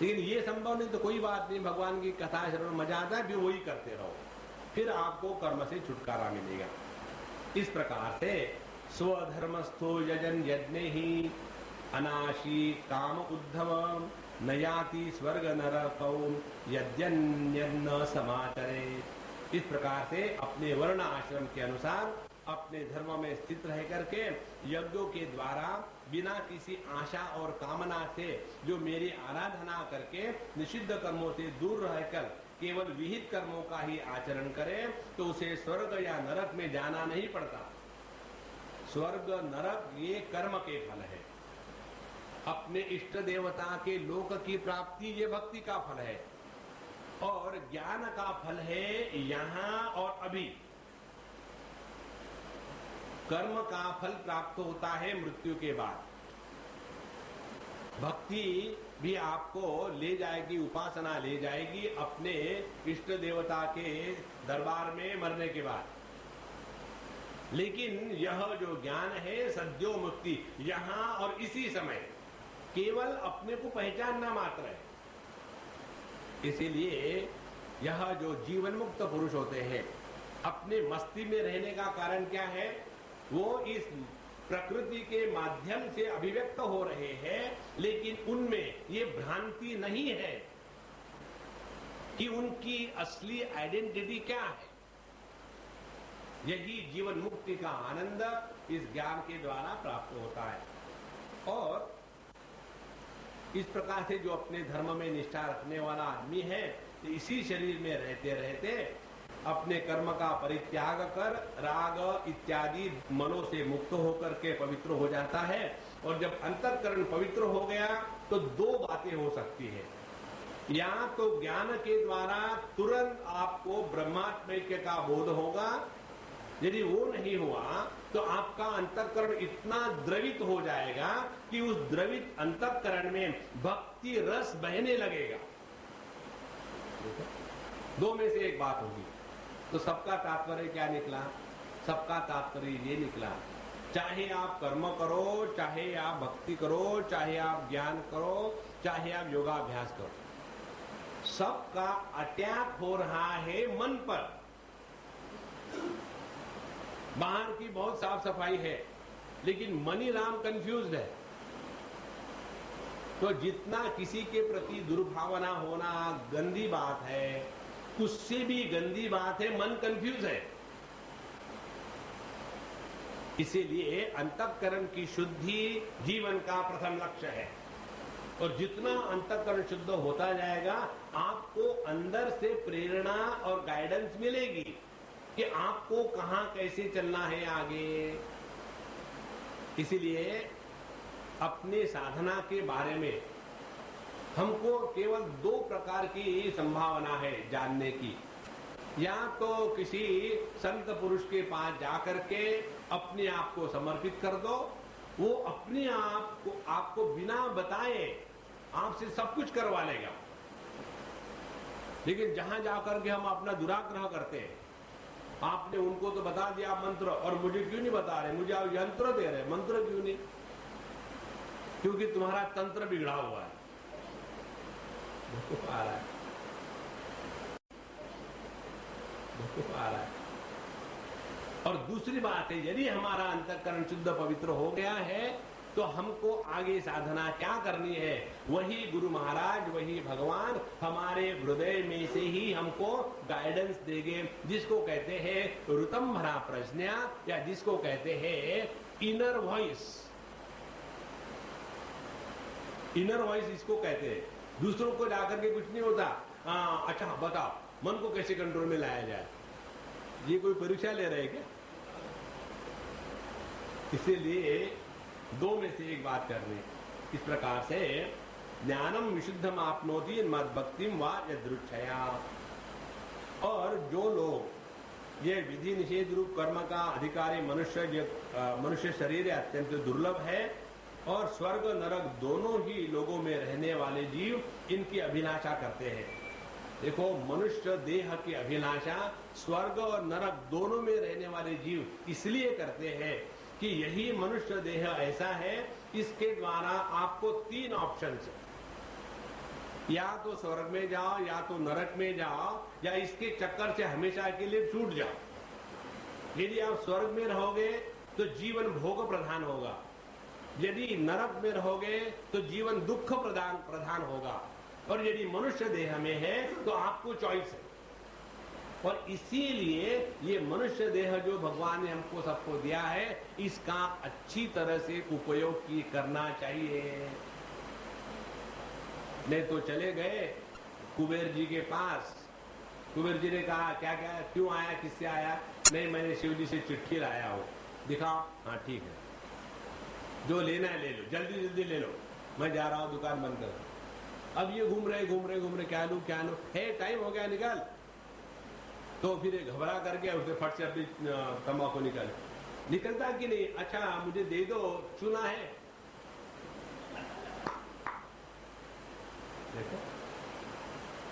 लेकिन ये संभव नहीं तो कोई बात नहीं, भगवान की कथा श्रवण मजा आता है, फिर वही करते रहो, फिर आपको कर्म से छुटकारा मिलेगा। इस प्रकार से स्वधर्मस्थो यजन यज्ञ ही अनाशी काम उद्धव न याति स्वर्ग नरकौ यज्ञन्यन्न समाचरे। इस प्रकार से अपने वर्ण आश्रम के अनुसार अपने धर्म में स्थित रह करके यज्ञों के द्वारा बिना किसी आशा और कामना से जो मेरी आराधना करके निषिद्ध कर्मों से दूर रहकर केवल विहित कर्मों का ही आचरण करे तो उसे स्वर्ग या नरक में जाना नहीं पड़ता। स्वर्ग नरक ये कर्म के फल है, अपने इष्ट देवता के लोक की प्राप्ति ये भक्ति का फल है, और ज्ञान का फल है यहां और अभी। कर्म का फल प्राप्त होता है मृत्यु के बाद। भक्ति भी आपको ले जाएगी, उपासना ले जाएगी अपने इष्ट देवता के दरबार में मरने के बाद। लेकिन यह जो ज्ञान है सद्यो मुक्ति, यहां और इसी समय केवल अपने को पहचानना मात्र है। इसीलिए यह जो जीवन मुक्त पुरुष होते हैं अपने मस्ती में रहने का कारण क्या है, वो इस प्रकृति के माध्यम से अभिव्यक्त हो रहे हैं, लेकिन उनमें ये भ्रांति नहीं है कि उनकी असली आइडेंटिटी क्या है। यही जीवन मुक्ति का आनंद इस ज्ञान के द्वारा प्राप्त होता है। और इस प्रकार से जो अपने धर्म में निष्ठा रखने वाला आदमी है, इसी शरीर में रहते रहते अपने कर्म का परित्याग कर राग इत्यादि मनों से मुक्त होकर के पवित्र हो जाता है। और जब अंतःकरण पवित्र हो गया तो दो बातें हो सकती है, या तो ज्ञान के द्वारा तुरंत आपको ब्रह्मात्मैक्य का बोध होगा, यदि वो नहीं हुआ तो आपका अंतःकरण इतना द्रवित हो जाएगा कि उस द्रवित अंतःकरण में भक्ति रस बहने लगेगा। दो में से एक बात होगी। तो सबका तात्पर्य क्या निकला? सबका तात्पर्य ये निकला, चाहे आप कर्म करो, चाहे आप भक्ति करो, चाहे आप ज्ञान करो, चाहे आप योगाभ्यास करो, सबका अटैक हो रहा है मन पर। बाहर की बहुत साफ सफाई है, लेकिन मनी राम कंफ्यूज्ड है। तो जितना किसी के प्रति दुर्भावना होना गंदी बात है, उससे भी गंदी बात है मन कंफ्यूज है। इसीलिए अंतःकरण की शुद्धि जीवन का प्रथम लक्ष्य है। और जितना अंतःकरण शुद्ध होता जाएगा, आपको अंदर से प्रेरणा और गाइडेंस मिलेगी कि आपको कहां कैसे चलना है आगे। इसीलिए अपने साधना के बारे में हमको केवल दो प्रकार की संभावना है जानने की। या तो किसी संत पुरुष के पास जाकर के अपने आप को समर्पित कर दो, वो अपने आप को आपको बिना बताए आपसे सब कुछ करवा लेगा। लेकिन जहां जाकर के हम अपना दुराग्रह करते हैं, आपने उनको तो बता दिया मंत्र, और मुझे क्यों नहीं बता रहे, मुझे आप यंत्र दे रहे, मंत्र क्यों नहीं? क्योंकि तुम्हारा तंत्र बिगड़ा हुआ है। आ रहा है, आ रहा है। और दूसरी बात है, यदि हमारा अंतःकरण शुद्ध पवित्र हो गया है तो हमको आगे साधना क्या करनी है, वही गुरु महाराज, वही भगवान हमारे हृदय में से ही हमको गाइडेंस देंगे, जिसको कहते हैं ऋतंभरा प्रज्ञा, या जिसको कहते हैं इनर वॉइस। इनर वॉइस इसको कहते हैं। दूसरों को जाकर के कुछ नहीं होता, अच्छा बताओ मन को कैसे कंट्रोल में लाया जाए, ये कोई परीक्षा ले रहे क्या? इसीलिए दो में से एक बात करनी, इस प्रकार से ज्ञानम विशुद्धम आपनोति मद भक्तिम वा यदृच्छया। और जो लोग ये विधि निषेध रूप कर्म का अधिकारी मनुष्य शरीर अत्यंत दुर्लभ है और स्वर्ग नरक दोनों ही लोगों में रहने वाले जीव इनकी अभिलाषा करते हैं। देखो, मनुष्य देह की अभिलाषा स्वर्ग और नरक दोनों में रहने वाले जीव इसलिए करते हैं कि यही मनुष्य देह ऐसा है, इसके द्वारा आपको 3 ऑप्शन है, या तो स्वर्ग में जाओ, या तो नरक में जाओ, या इसके चक्कर से हमेशा के लिए छूट जाओ। यदि आप स्वर्ग में रहोगे तो जीवन भोग प्रधान होगा, यदि नरक में रहोगे तो जीवन दुख प्रधान होगा, और यदि मनुष्य देह में है तो आपको चॉइस है। और इसीलिए ये मनुष्य देह जो भगवान ने हमको सबको दिया है, इसका अच्छी तरह से उपयोग करना चाहिए। नहीं तो चले गए कुबेर जी के पास, कुबेर जी ने कहा क्या क्या, क्यों आया, किससे आया? नहीं, मैंने शिव जी से चिट्ठी लाया हूं, दिखाओ। हाँ ठीक है, जो लेना है ले लो, जल्दी जल्दी ले लो, मैं जा रहा हूं दुकान बंद कर। अब ये घूम रहे, क्या लूं, हे टाइम हो गया, निकाल। तो फिर घबरा करके उसने फट से अपनी तंबाकू निकलता कि नहीं, अच्छा मुझे दे दो, चूना है। देखो,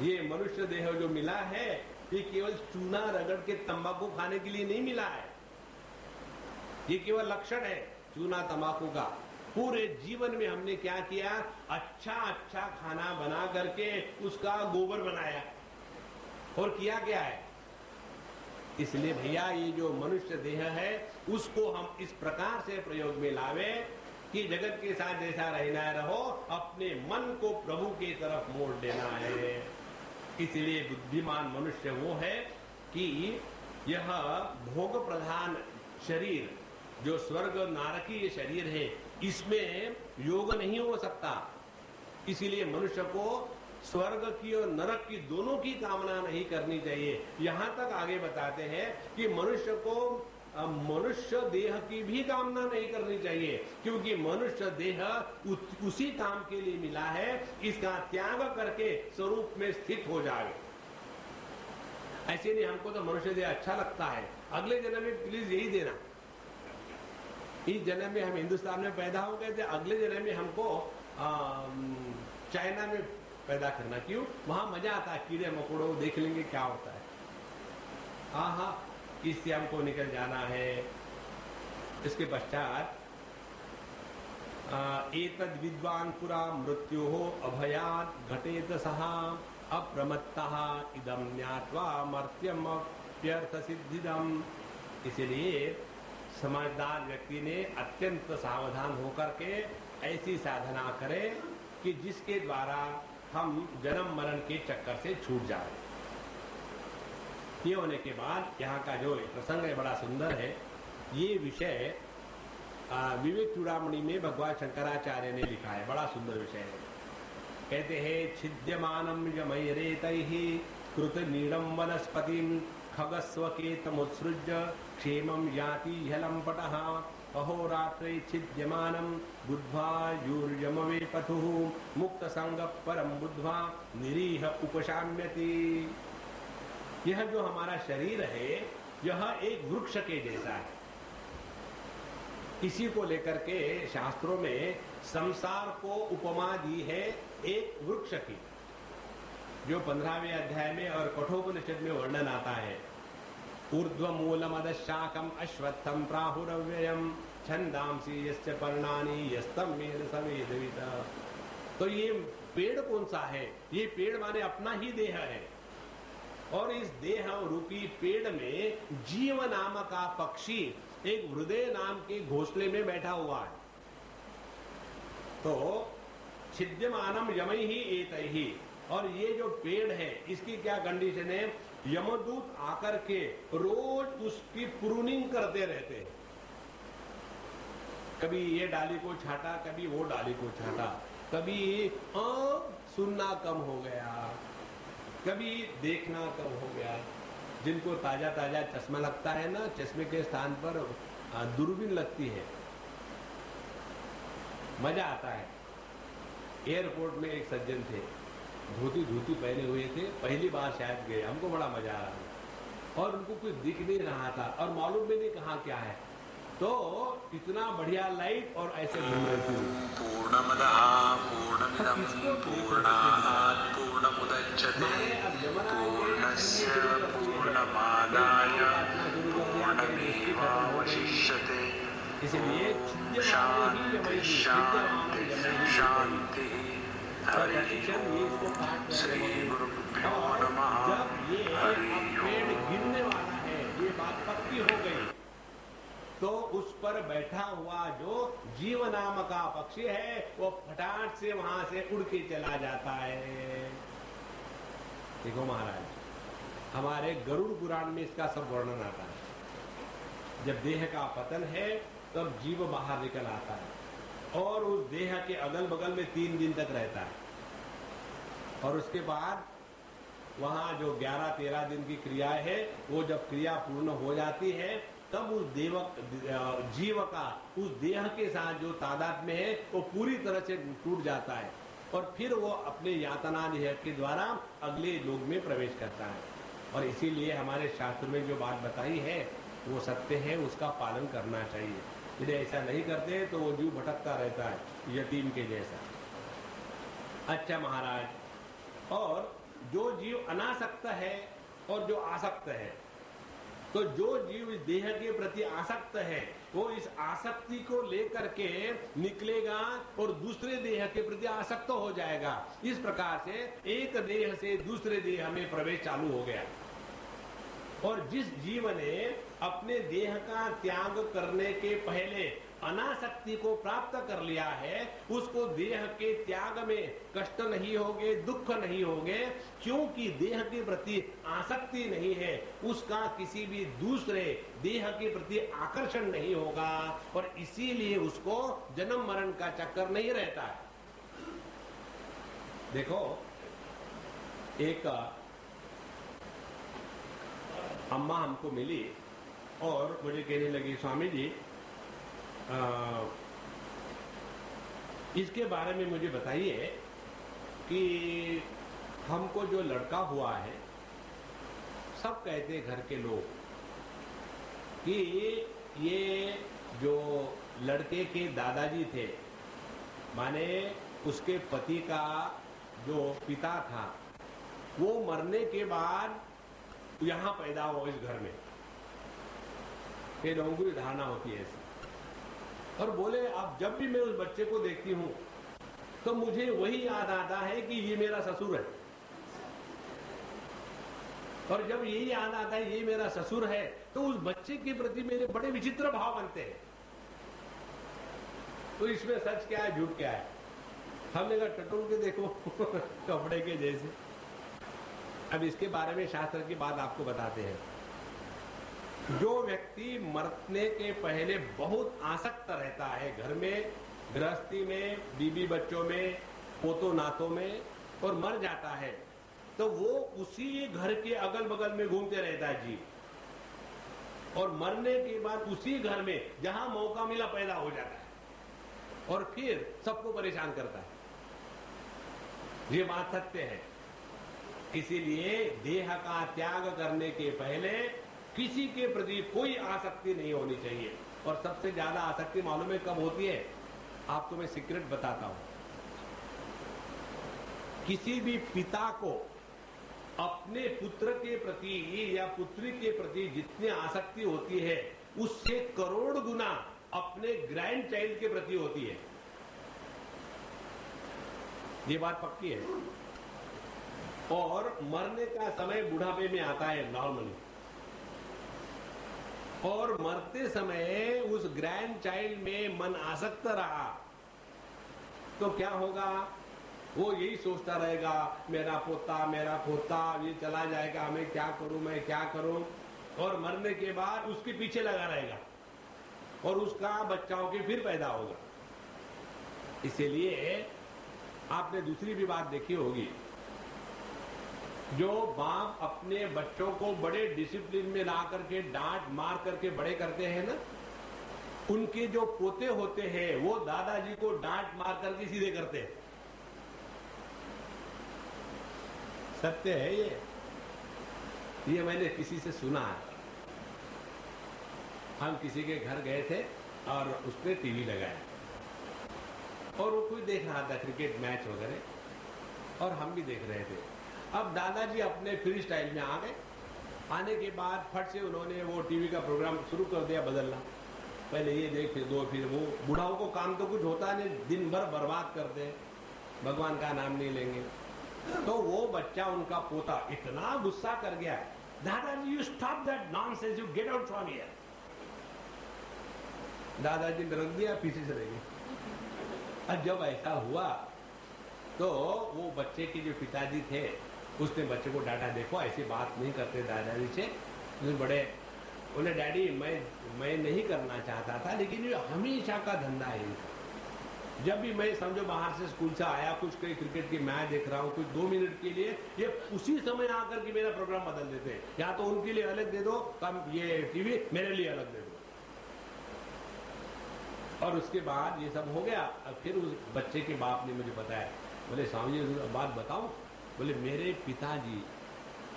ये मनुष्य देह जो मिला है, ये केवल चूना रगड़ के तंबाकू खाने के लिए नहीं मिला है, ये केवल लक्षण है चूना तंबाकू का। पूरे जीवन में हमने क्या किया, अच्छा खाना बना करके उसका गोबर बनाया, और किया क्या है। इसलिए भैया, ये जो मनुष्य देह है उसको हम इस प्रकार से प्रयोग में लावे कि जगत के साथ जैसा रहना रहो, अपने मन को प्रभु की तरफ मोड़ देना है। इसलिए बुद्धिमान मनुष्य वो है कि यह भोग प्रधान शरीर जो स्वर्ग नारकीय शरीर है, इसमें योग नहीं हो सकता। इसीलिए मनुष्य को स्वर्ग की और नरक की दोनों की कामना नहीं करनी चाहिए। यहां तक आगे बताते हैं कि मनुष्य को मनुष्य देह की भी कामना नहीं करनी चाहिए, क्योंकि मनुष्य देह उसी काम के लिए मिला है, इसका त्याग करके स्वरूप में स्थित हो जाए। ऐसे नहीं, हमको तो मनुष्य देह अच्छा लगता है, अगले जन्म में प्लीज यही देना। इस जन्म में हम हिंदुस्तान में पैदा हो गए थे, अगले जन्म में हमको चाइना में पैदा करना। क्यों? वहां मजा आता है, कीड़े मकोड़ों देख लेंगे क्या होता है। हाँ, इससे हमको निकल जाना है। इसके पश्चात एतद् विद्वान पुरा मृत्यु हो अभयात् घटेत सहा अप्रमत्तः इदं ज्ञात्वा मर्त्यम अप्यर्थ सिद्धिदम। इसलिए समझदार व्यक्ति ने अत्यंत सावधान होकर के ऐसी साधना करे कि जिसके द्वारा हम जन्म मरण के चक्कर से छूट जाए। ये होने के बाद यहाँ का जो प्रसंग है बड़ा सुंदर है। ये विषय विवेक चूड़ामणि में भगवान शंकराचार्य ने लिखा है, बड़ा सुंदर विषय है। कहते हैं छिद्यमानम यमैरेतैः कृत नीडम वनस्पतिम खगस्वकेतमुत्सृज्य क्षेमं याति ह्यलंपटः अहोरात्रे छिद्यमानं बुद्ध्वा यूर्यमवे पथुः मुक्त संग परम बुद्ध्वा निरीह उपशाम्यति। यह जो हमारा शरीर है, यह एक वृक्ष के जैसा है। इसी को लेकर के शास्त्रों में संसार को उपमा दी है एक वृक्ष की, जो 15वें अध्याय में और कठोपनिषद में वर्णन आता है। ऊर्ध्व मूलम अधशाखम अश्वत्थम प्राहुरव्ययम छंदांसी यस्य पर्णानि यस्तम मेद सवेदविद। तो ये पेड़ कौन सा है? ये पेड़ माने अपना ही देह है, और इस देह रूपी पेड़ में जीव नाम का पक्षी एक हृदय नाम के घोंसले में बैठा हुआ है। तो छिद्यमानम यमई ही एतई ही, और ये जो पेड़ है इसकी क्या कंडीशन है? यमदूत आकर के रोज उसकी प्रूनिंग करते रहते हैं। कभी ये डाली को छाटा, कभी वो डाली को छाटा, कभी सुनना कम हो गया, कभी देखना कम हो गया। जिनको ताजा ताजा चश्मा लगता है ना, चश्मे के स्थान पर दूरबीन लगती है, मजा आता है। एयरपोर्ट में एक सज्जन थे, धोती पहने हुए थे, पहली बार शायद गए, हमको बड़ा मजा आ रहा था और उनको कुछ दिख नहीं रहा था और मालूम भी नहीं कहाँ क्या है, तो इतना बढ़िया लाइट और ऐसे घूम रहे थे। पूर्णमदः पूर्णमिदं पूर्णात् पूर्णमुदच्यते पूर्णस्य पूर्णमादाय पूर्णमेवावशिष्यते। इसलिए शांति शांति शांति। हरि श्री गुरुभ्यो नमः। जब ये पेड़ गिरने वाला है, ये बात पक्की हो गई, तो उस पर बैठा हुआ जो जीव नाम का पक्षी है वो फटाक से वहां से उड़ के चला जाता है। देखो महाराज, हमारे गरुड़ पुराण में इसका सब वर्णन आता है। जब देह का पतन है तब जीव बाहर निकल आता है और उस देह के अगल बगल में 3 दिन तक रहता है और उसके बाद वहां जो 11-13 दिन की क्रिया है, वो जब क्रिया पूर्ण हो जाती है तब उस जीव का उस देह के साथ जो तादात्म्य है वो पूरी तरह से टूट जाता है और फिर वो अपने यातना देह के द्वारा अगले लोक में प्रवेश करता है। और इसीलिए हमारे शास्त्र में जो बात बताई है वो सत्य है, उसका पालन करना चाहिए। यदि ऐसा नहीं करते तो वो जीव भटकता रहता है यतीम के जैसा। अच्छा महाराज, और जो जीव अनासक्त है और जो आसक्त है, तो जो जीव इस देह के प्रति आसक्त है वो इस आसक्ति को लेकर के निकलेगा और दूसरे देह के प्रति आसक्त हो जाएगा। इस प्रकार से एक देह से दूसरे देह में प्रवेश चालू हो गया। और जिस जीव ने अपने देह का त्याग करने के पहले अनासक्ति को प्राप्त कर लिया है, उसको देह के त्याग में कष्ट नहीं होगे, दुख नहीं होगे, क्योंकि देह के प्रति आसक्ति नहीं है, उसका किसी भी दूसरे देह के प्रति आकर्षण नहीं होगा और इसीलिए उसको जन्म मरण का चक्कर नहीं रहता है। देखो, एक अम्मा हमको मिली और मुझे कहने लगी, स्वामी जी इसके बारे में मुझे बताइए कि हमको जो लड़का हुआ है, सब कहते घर के लोग कि ये जो लड़के के दादाजी थे, माने उसके पति का जो पिता था, वो मरने के बाद यहाँ पैदा हुआ इस घर में। ये लोगों की धारणा होती है ऐसी। और बोले अब जब भी मैं उस बच्चे को देखती हूँ तो मुझे वही याद आता है कि ये मेरा ससुर है, और जब यही याद आता है ये मेरा ससुर है तो उस बच्चे के प्रति मेरे बड़े विचित्र भाव बनते हैं। तो इसमें सच क्या है, झूठ क्या है? हमने कहा टटोल के देखो कपड़े के जैसे। अब इसके बारे में शास्त्र की बात आपको बताते हैं। जो व्यक्ति मरने के पहले बहुत आसक्त रहता है घर में, गृहस्थी में, बीबी बच्चों में, पोतों नातों में, और मर जाता है, तो वो उसी घर के अगल बगल में घूमते रहता है जीव, और मरने के बाद उसी घर में जहां मौका मिला पैदा हो जाता है और फिर सबको परेशान करता है। ये बात सत्य है। इसीलिए देह का त्याग करने के पहले किसी के प्रति कोई आसक्ति नहीं होनी चाहिए। और सबसे ज्यादा आसक्ति मालूम है कब होती है? आपको मैं सीक्रेट बताता हूं। किसी भी पिता को अपने पुत्र के प्रति या पुत्री के प्रति जितनी आसक्ति होती है, उससे करोड़ गुना अपने ग्रैंड चाइल्ड के प्रति होती है। ये बात पक्की है। और मरने का समय बुढ़ापे में आता है नॉर्मली, और मरते समय उस ग्रैंड चाइल्ड में मन आसक्त रहा तो क्या होगा? वो यही सोचता रहेगा, मेरा पोता ये चला जाएगा, मैं क्या करूं, मैं क्या करूं। और मरने के बाद उसके पीछे लगा रहेगा और उसका बच्चाओं के फिर पैदा होगा। इसीलिए आपने दूसरी भी बात देखी होगी, जो बाप अपने बच्चों को बड़े डिसिप्लिन में ला करके डांट मार करके बड़े करते हैं ना, उनके जो पोते होते हैं वो दादाजी को डांट मार करके सीधे करते हैं। सत्य है ये मैंने किसी से सुना है। हम किसी के घर गए थे और उसने टीवी लगाया और वो कोई देख रहा था क्रिकेट मैच वगैरह और हम भी देख रहे थे। अब दादाजी अपने फ्री स्टाइल में आ गए। आने के बाद फट से उन्होंने वो टीवी का प्रोग्राम शुरू कर दिया बदलना। पहले ये देख फिर दो, फिर वो। बुढ़ाओं को काम तो कुछ होता नहीं, दिन भर बर्बाद करते हैं, भगवान का नाम नहीं लेंगे। तो वो बच्चा, उनका पोता, इतना गुस्सा कर गया, दादाजी you stop that nonsense, you get out from here. दादाजी ने रख दिया, पीछे चले गए। और जब ऐसा हुआ तो वो बच्चे के जो पिताजी थे उसने बच्चे को डांटा, देखो ऐसी बात नहीं करते दादाजी से। बड़े बोले डैडी मैं नहीं करना चाहता था, लेकिन ये हमेशा का धंधा है इनका। जब भी मैं समझो बाहर से स्कूल से आया, कुछ कोई क्रिकेट की मैच देख रहा हूँ, कुछ 2 मिनट के लिए, ये उसी समय आकर के मेरा प्रोग्राम बदल देते हैं। या तो उनके लिए अलग दे दो कम, ये टीवी मेरे लिए अलग दे दो। और उसके बाद ये सब हो गया। फिर उस बच्चे के बाप ने मुझे बताया, बोले स्वामी जी बात बताओ। बोले मेरे पिताजी,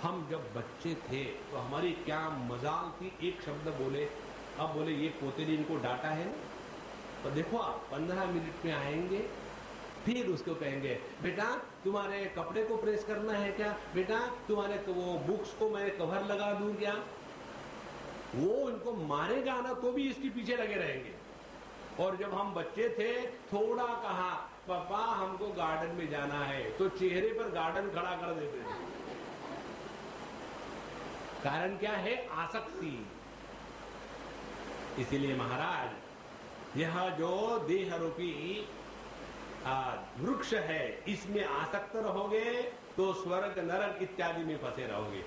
हम जब बच्चे थे तो हमारी क्या मजाल थी, एक शब्द बोले। अब बोले ये पोते ने इनको डांटा है ना, तो देखो आप 15 मिनट में आएंगे, फिर उसको कहेंगे बेटा तुम्हारे कपड़े को प्रेस करना है क्या, बेटा तुम्हारे वो बुक्स को मैं कवर लगा दूं क्या। वो इनको मारेगा ना तो भी इसके पीछे लगे रहेंगे। और जब हम बच्चे थे, थोड़ा कहा पापा हमको गार्डन में जाना है, तो चेहरे पर गार्डन खड़ा कर देते थे। कारण क्या है? आसक्ति। इसीलिए महाराज, यह जो देह रूपी वृक्ष है, इसमें आसक्त रहोगे तो स्वर्ग नरक इत्यादि में फंसे रहोगे।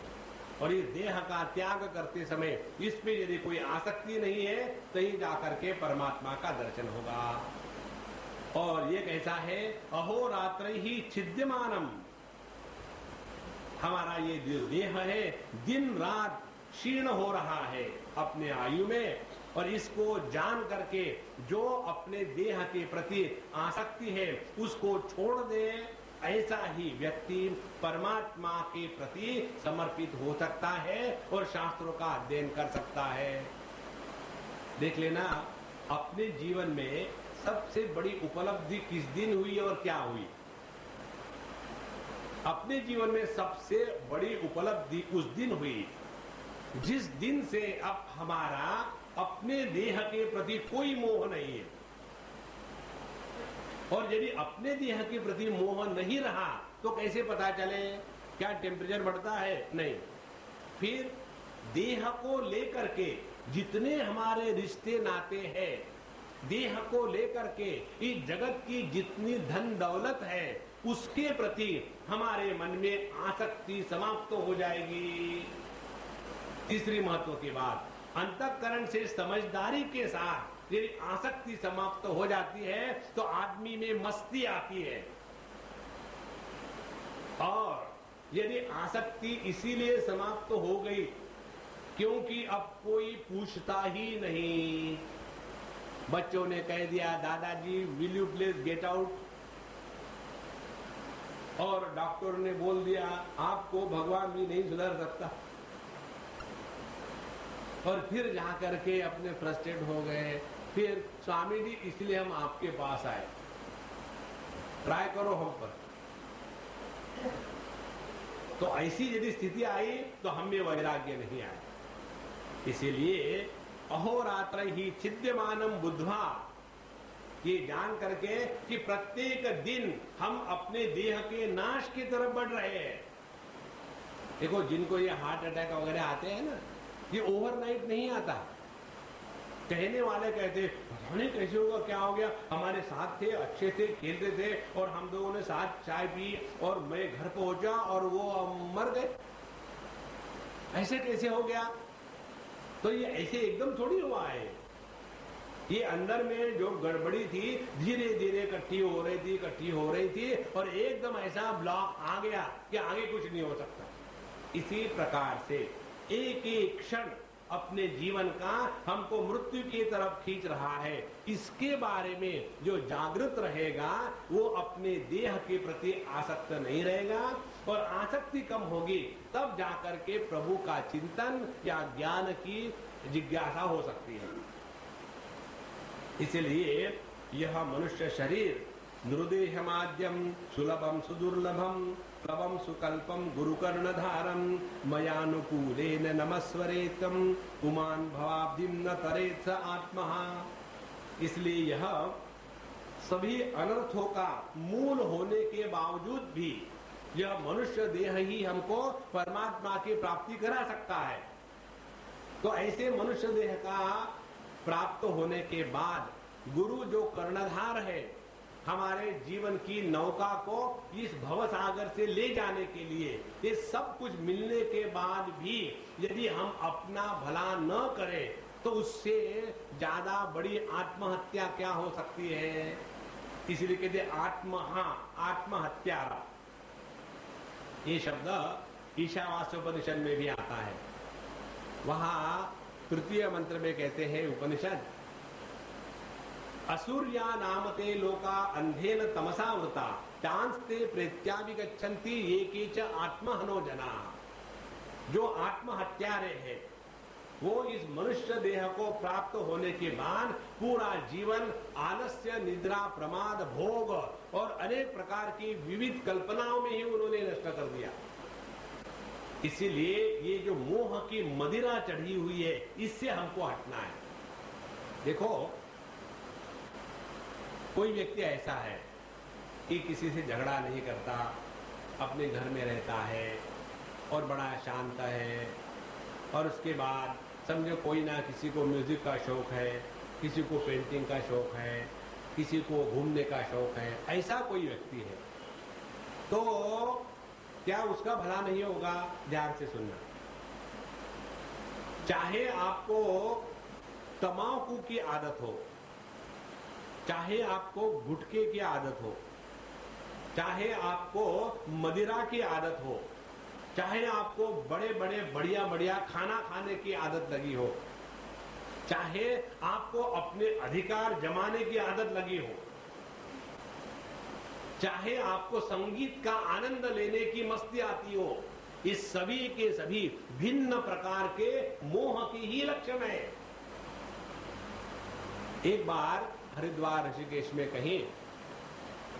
और इस देह का त्याग करते समय इसमें यदि कोई आसक्ति नहीं है, कहीं जाकर के परमात्मा का दर्शन होगा। और ये कैसा है? अहोरात्र ही छिद्यमानम। हमारा ये जो देह है दिन रात क्षीण हो रहा है अपने आयु में, और इसको जान करके जो अपने देह के प्रति आसक्ति है उसको छोड़ दे, ऐसा ही व्यक्ति परमात्मा के प्रति समर्पित हो सकता है और शास्त्रों का अध्ययन कर सकता है। देख लेना, अपने जीवन में सबसे बड़ी उपलब्धि किस दिन हुई और क्या हुई? अपने जीवन में सबसे बड़ी उपलब्धि उस दिन हुई जिस दिन से अब हमारा अपने देह के प्रति कोई मोह नहीं है। और यदि अपने देह के प्रति मोह नहीं रहा तो कैसे पता चले? क्या टेम्परेचर बढ़ता है? नहीं। फिर देह को लेकर के जितने हमारे रिश्ते नाते हैं, देह को लेकर के इस जगत की जितनी धन दौलत है, उसके प्रति हमारे मन में आसक्ति समाप्त हो जाएगी। तीसरी महत्व की बात, अंतःकरण से समझदारी के साथ यदि आसक्ति समाप्त हो जाती है तो आदमी में मस्ती आती है। और यदि आसक्ति इसीलिए समाप्त हो गई क्योंकि अब कोई पूछता ही नहीं। बच्चों ने कह दिया दादाजी will you please get out, और डॉक्टर ने बोल दिया आपको भगवान भी नहीं सुधर सकता। और फिर जाकर के अपने फ्रस्ट्रेट हो गए। फिर स्वामी जी इसलिए हम आपके पास आए, ट्राई करो हम पर। तो ऐसी यदि स्थिति आई तो हम में वैराग्य नहीं आए। इसीलिए अहोरात्र ही छिद्यमानम बुद्ध्वा, ये जान करके कि प्रत्येक दिन हम अपने देह के नाश की तरफ बढ़ रहे हैं। देखो जिनको ये हार्ट अटैक वगैरह आते हैं ना, ये ओवरनाइट नहीं आता। कहने वाले कहते पता नहीं कैसे होगा, क्या हो गया, हमारे साथ थे, अच्छे थे, खेलते थे, और हम दोनों ने साथ चाय पी और मैं घर पहुंचा और वो मर गए। ऐसे कैसे हो गया? तो ये ऐसे एकदम थोड़ी हुआ है। ये अंदर में जो गड़बड़ी थी धीरे धीरे इकट्ठी हो रही थी और एकदम ऐसा ब्लॉक आ गया कि आगे कुछ नहीं हो सकता। इसी प्रकार से एक एक क्षण अपने जीवन का हमको मृत्यु की तरफ खींच रहा है, इसके बारे में जो जागृत रहेगा वो अपने देह के प्रति आसक्त नहीं रहेगा, और आसक्ति कम होगी तब जाकर के प्रभु का चिंतन या ज्ञान की जिज्ञासा हो सकती है। इसलिए यह मनुष्य शरीर नृदेहमाद्यम सुलभम सुदुर्लभम प्लवम सुकल्पम गुरुकर्णधारम मयानुकूलेन नमस्वरेतम पुमान भवाब्धिम न तरेत स आत्मा। इसलिए यह सभी अनर्थों का मूल होने के बावजूद भी यह मनुष्य देह ही हमको परमात्मा की प्राप्ति करा सकता है। तो ऐसे मनुष्य देह का प्राप्त होने के बाद गुरु जो कर्णधार है, हमारे जीवन की नौका को इस भव सागर से ले जाने के लिए, ये सब कुछ मिलने के बाद भी यदि हम अपना भला न करें तो उससे ज्यादा बड़ी आत्महत्या क्या हो सकती है। इसलिए कहते आत्महत्या। ये शब्द ईशावास्योपनिषद में भी आता है। वहां तृतीय मंत्र में कहते हैं उपनिषद, असुर्या नामते लोका अंधेन तमसा वृता चांस्ते प्रेत्याभिगच्छन्ति ये केच आत्महनो जना। जो आत्महत्यारे हैं वो इस मनुष्य देह को प्राप्त होने के बाद पूरा जीवन आलस्य, निद्रा, प्रमाद, भोग और अनेक प्रकार की विविध कल्पनाओं में ही उन्होंने नष्ट कर दिया। इसीलिए ये जो मोह की मदिरा चढ़ी हुई है, इससे हमको हटना है। देखो, कोई व्यक्ति ऐसा है कि किसी से झगड़ा नहीं करता, अपने घर में रहता है और बड़ा शांत है, और उसके बाद समझो कोई ना किसी को म्यूजिक का शौक है, किसी को पेंटिंग का शौक है, किसी को घूमने का शौक है, ऐसा कोई व्यक्ति है, तो क्या उसका भला नहीं होगा? ध्यान से सुनना। चाहे आपको तंबाकू की आदत हो, चाहे आपको गुटखे की आदत हो, चाहे आपको मदिरा की आदत हो, चाहे आपको बड़े बड़े बढ़िया बढ़िया खाना खाने की आदत लगी हो, चाहे आपको अपने अधिकार जमाने की आदत लगी हो, चाहे आपको संगीत का आनंद लेने की मस्ती आती हो, इस सभी के सभी भिन्न प्रकार के मोह की ही लक्षण है। एक बार हरिद्वार ऋषिकेश में कहीं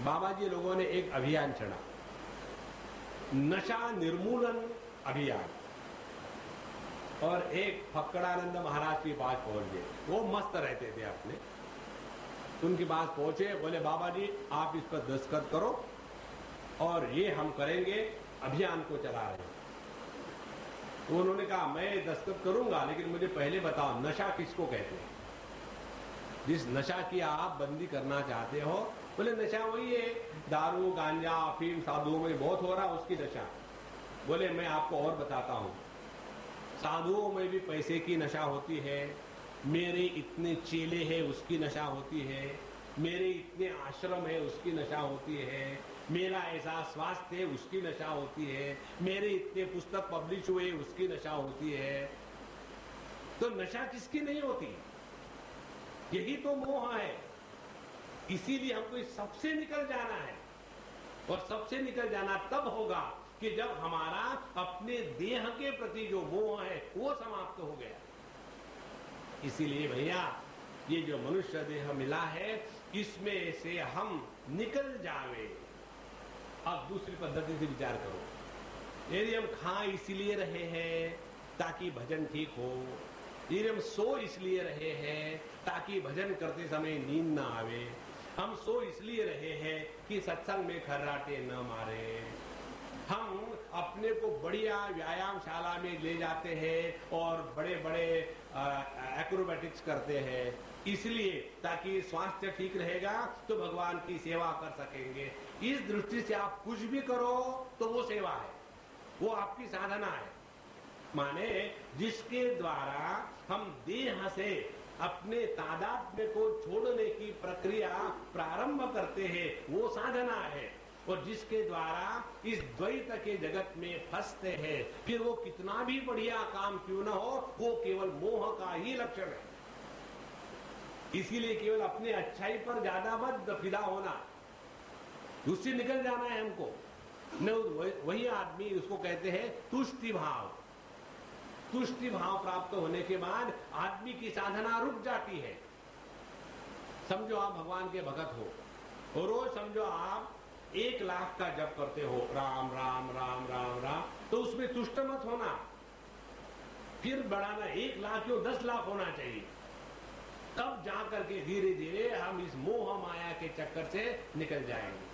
बाबा जी लोगों ने एक अभियान चढ़ा, नशा निर्मूलन अभियान, और एक फक्कड़ानंद महाराज के पास पहुंच गए। वो मस्त रहते थे अपने, उनके पास पहुंचे, बोले बाबा जी आप इस पर दस्तखत करो और ये हम करेंगे, अभियान को चला रहे हैं। तो उन्होंने कहा मैं दस्तखत करूंगा, लेकिन मुझे पहले बताओ नशा किसको कहते हैं, जिस नशा की आप बंदी करना चाहते हो। बोले नशा वही है, दारू, गांजा, अफीम साधुओं में बहुत हो रहा, उसकी नशा। बोले मैं आपको और बताता हूं, साधुओं में भी पैसे की नशा होती है, मेरे इतने चेले हैं उसकी नशा होती है, मेरे इतने आश्रम है उसकी नशा होती है, मेरा ऐसा स्वास्थ्य है उसकी नशा होती है, मेरे इतने पुस्तक पब्लिश हुए उसकी नशा होती है। तो नशा किसकी नहीं होती? यही तो मोह है। इसीलिए हमको इस सबसे निकल जाना है, और सबसे निकल जाना तब होगा कि जब हमारा अपने देह के प्रति जो मोह है वो समाप्त हो गया। इसीलिए भैया ये जो मनुष्य देह मिला है इसमें से हम निकल जावे। अब दूसरी पद्धति से विचार करो, यदि हम खा इसलिए रहे हैं ताकि भजन ठीक हो, यदि हम सो इसलिए रहे हैं ताकि भजन करते समय नींद ना आवे, हम सो इसलिए रहे हैं कि सत्संग में खर्राटे न मारे, हम अपने को बढ़िया व्यायामशाला में ले जाते हैं और बड़े बड़े एक्रोबैटिक्स करते हैं इसलिए ताकि स्वास्थ्य ठीक रहेगा तो भगवान की सेवा कर सकेंगे। इस दृष्टि से आप कुछ भी करो तो वो सेवा है, वो आपकी साधना है। माने जिसके द्वारा हम देह से अपने तादात्म्य को छोड़ने की प्रक्रिया प्रारंभ करते हैं वो साधना है, और जिसके द्वारा इस द्वैत के जगत में फंसते हैं, फिर वो कितना भी बढ़िया काम क्यों ना हो, वो केवल मोह का ही लक्षण है। इसीलिए केवल अपने अच्छाई पर ज्यादा मत फिदा होना, उससे निकल जाना है हमको। न वही आदमी, उसको कहते हैं तुष्टि भाव। तुष्टि भाव प्राप्त होने के बाद आदमी की साधना रुक जाती है। समझो आप भगवान के भगत हो और रोज समझो आप 1 लाख का जप करते हो, राम राम राम राम राम, तो उसमें तुष्ट मत होना, फिर बढ़ाना, 1 लाख क्यों 10 लाख होना चाहिए। तब जाकर के धीरे धीरे हम इस मोह माया के चक्कर से निकल जाएंगे।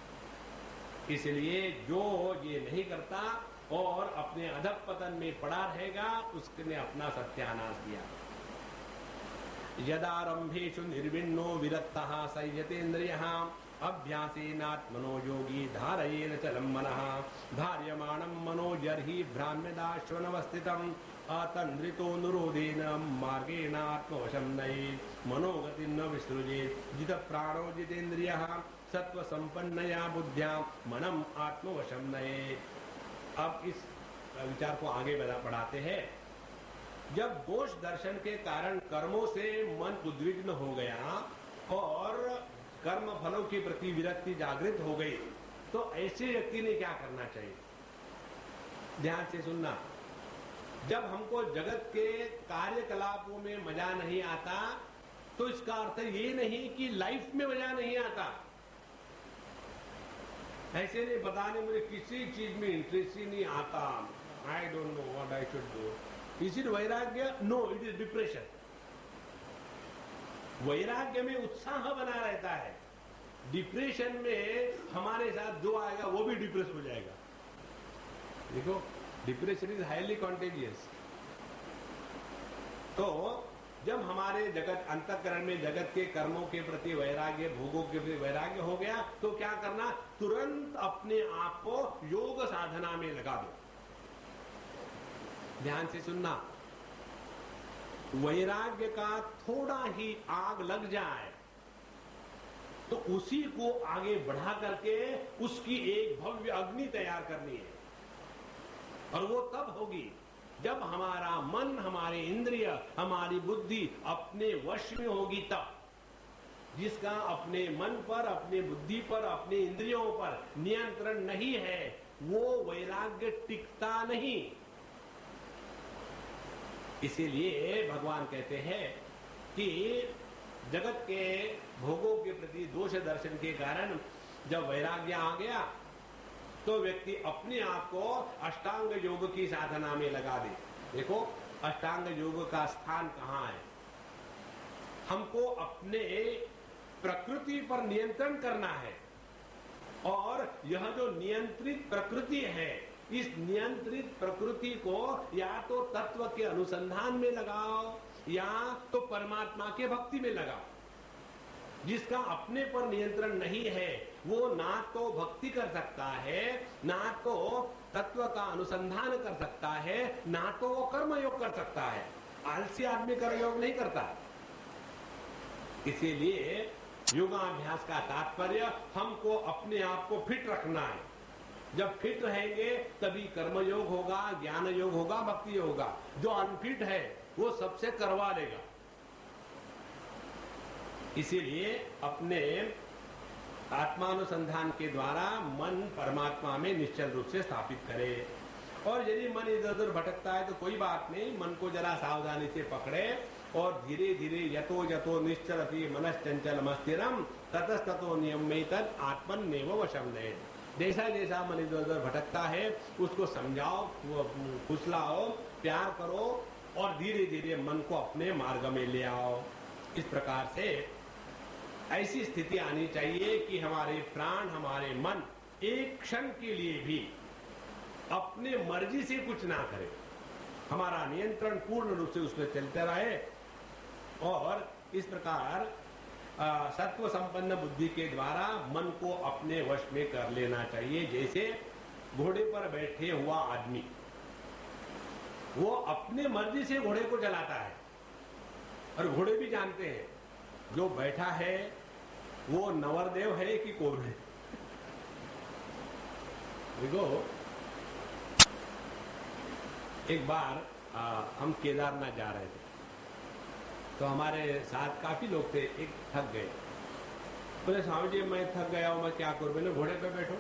इसलिए जो ये नहीं करता और अपने अधःपतन में पड़ा रहेगा, उसने अपना सत्यानाश किया। यदारंभेषु निर्विण्णो विरक्तः संयतेन्द्रियः अभ्यासेनात्मनो योगी धारयेन चलं मनः धार्यमाणं मनो जर्हि भ्राम्यदाश्वनवस्थितम् अतन्द्रितो निरोधेन मार्गेण आत्मवशं नयेत् मनोगतिं न विसृजेत् जितप्राणो जितेन्द्रियः सत्व संपन्नया बुद्ध्या मनम आत्मवशम नयेत्। अब इस विचार को आगे बढ़ाते हैं। जब दोष दर्शन के कारण कर्मों से मन उद्विग्न हो गया और कर्म फलों के प्रति विरक्ति जागृत हो गई, तो ऐसे व्यक्ति ने क्या करना चाहिए? ध्यान से सुनना। जब हमको जगत के कार्यकलापों में मजा नहीं आता, तो इसका अर्थ ये नहीं कि लाइफ में मजा नहीं आता। ऐसे नहीं बताने मुझे किसी चीज में इंटरेस्ट ही नहीं आता, I don't know what I should do. Is it वैराग्य? No, it is depression. वैराग्य में उत्साह बना रहता है, डिप्रेशन में हमारे साथ जो आएगा वो भी डिप्रेस हो जाएगा। देखो, डिप्रेशन इज हाईली कॉन्टेजियस। तो जब हमारे जगत अंतःकरण में जगत के कर्मों के प्रति वैराग्य, भोगों के प्रति वैराग्य हो गया, तो क्या करना? तुरंत अपने आप को योग साधना में लगा दो। ध्यान से सुनना। वैराग्य का थोड़ा ही आग लग जाए तो उसी को आगे बढ़ा करके उसकी एक भव्य अग्नि तैयार करनी है। और वो तब होगी जब हमारा मन, हमारे इंद्रिय, हमारी बुद्धि अपने वश में होगी। तब जिसका अपने मन पर, अपने बुद्धि पर, अपने इंद्रियों पर नियंत्रण नहीं है, वो वैराग्य टिकता नहीं। इसीलिए भगवान कहते हैं कि जगत के भोगों के प्रति दोष दर्शन के कारण जब वैराग्य आ गया, तो व्यक्ति अपने आप को अष्टांग योग की साधना में लगा दे। देखो, अष्टांग योग का स्थान कहाँ है? हमको अपने प्रकृति पर नियंत्रण करना है, और यह जो नियंत्रित प्रकृति है, इस नियंत्रित प्रकृति को या तो तत्व के अनुसंधान में लगाओ या तो परमात्मा के भक्ति में लगाओ। जिसका अपने पर नियंत्रण नहीं है, वो ना तो भक्ति कर सकता है, ना तो तत्व का अनुसंधान कर सकता है, ना तो वो कर्म योग कर सकता है। आलसी आदमी कर्म योग नहीं करता। इसीलिए योगाभ्यास का तात्पर्य हमको अपने आप को फिट रखना है। जब फिट रहेंगे तभी कर्म योग होगा, ज्ञान योग होगा, भक्ति योग होगा। जो अनफिट है वो सबसे करवा लेगा। इसीलिए अपने आत्मानुसंधान के द्वारा मन परमात्मा में निश्चल रूप से स्थापित करे। और यदि मन इधर उधर भटकता है तो कोई बात नहीं, मन को जरा सावधानी से पकड़े और धीरे धीरे यतो यतो निश्चलति मनश्चंचलमस्थिरम ततस्ततो नियम्येतद् आत्मन्नेव वशं नयेत्। जैसा जैसा मन इधर उधर भटकता है उसको समझाओ, फुसलाओ, प्यार करो और धीरे धीरे मन को अपने मार्ग में ले आओ। इस प्रकार से ऐसी स्थिति आनी चाहिए कि हमारे प्राण, हमारे मन एक क्षण के लिए भी अपने मर्जी से कुछ ना करे, हमारा नियंत्रण पूर्ण रूप से उसमें चलते रहे। और इस प्रकार सत्व संपन्न बुद्धि के द्वारा मन को अपने वश में कर लेना चाहिए। जैसे घोड़े पर बैठे हुआ आदमी, वो अपने मर्जी से घोड़े को चलाता है, और घोड़े भी जानते हैं जो बैठा है वो नवरदेव है कि कौन है। देखो, एक बार हम केदारनाथ जा रहे थे, तो हमारे साथ काफी लोग थे। एक थक गए, बोले स्वामी जी मैं थक गया हूं, मैं क्या करूं? मैंने घोड़े पे बैठो।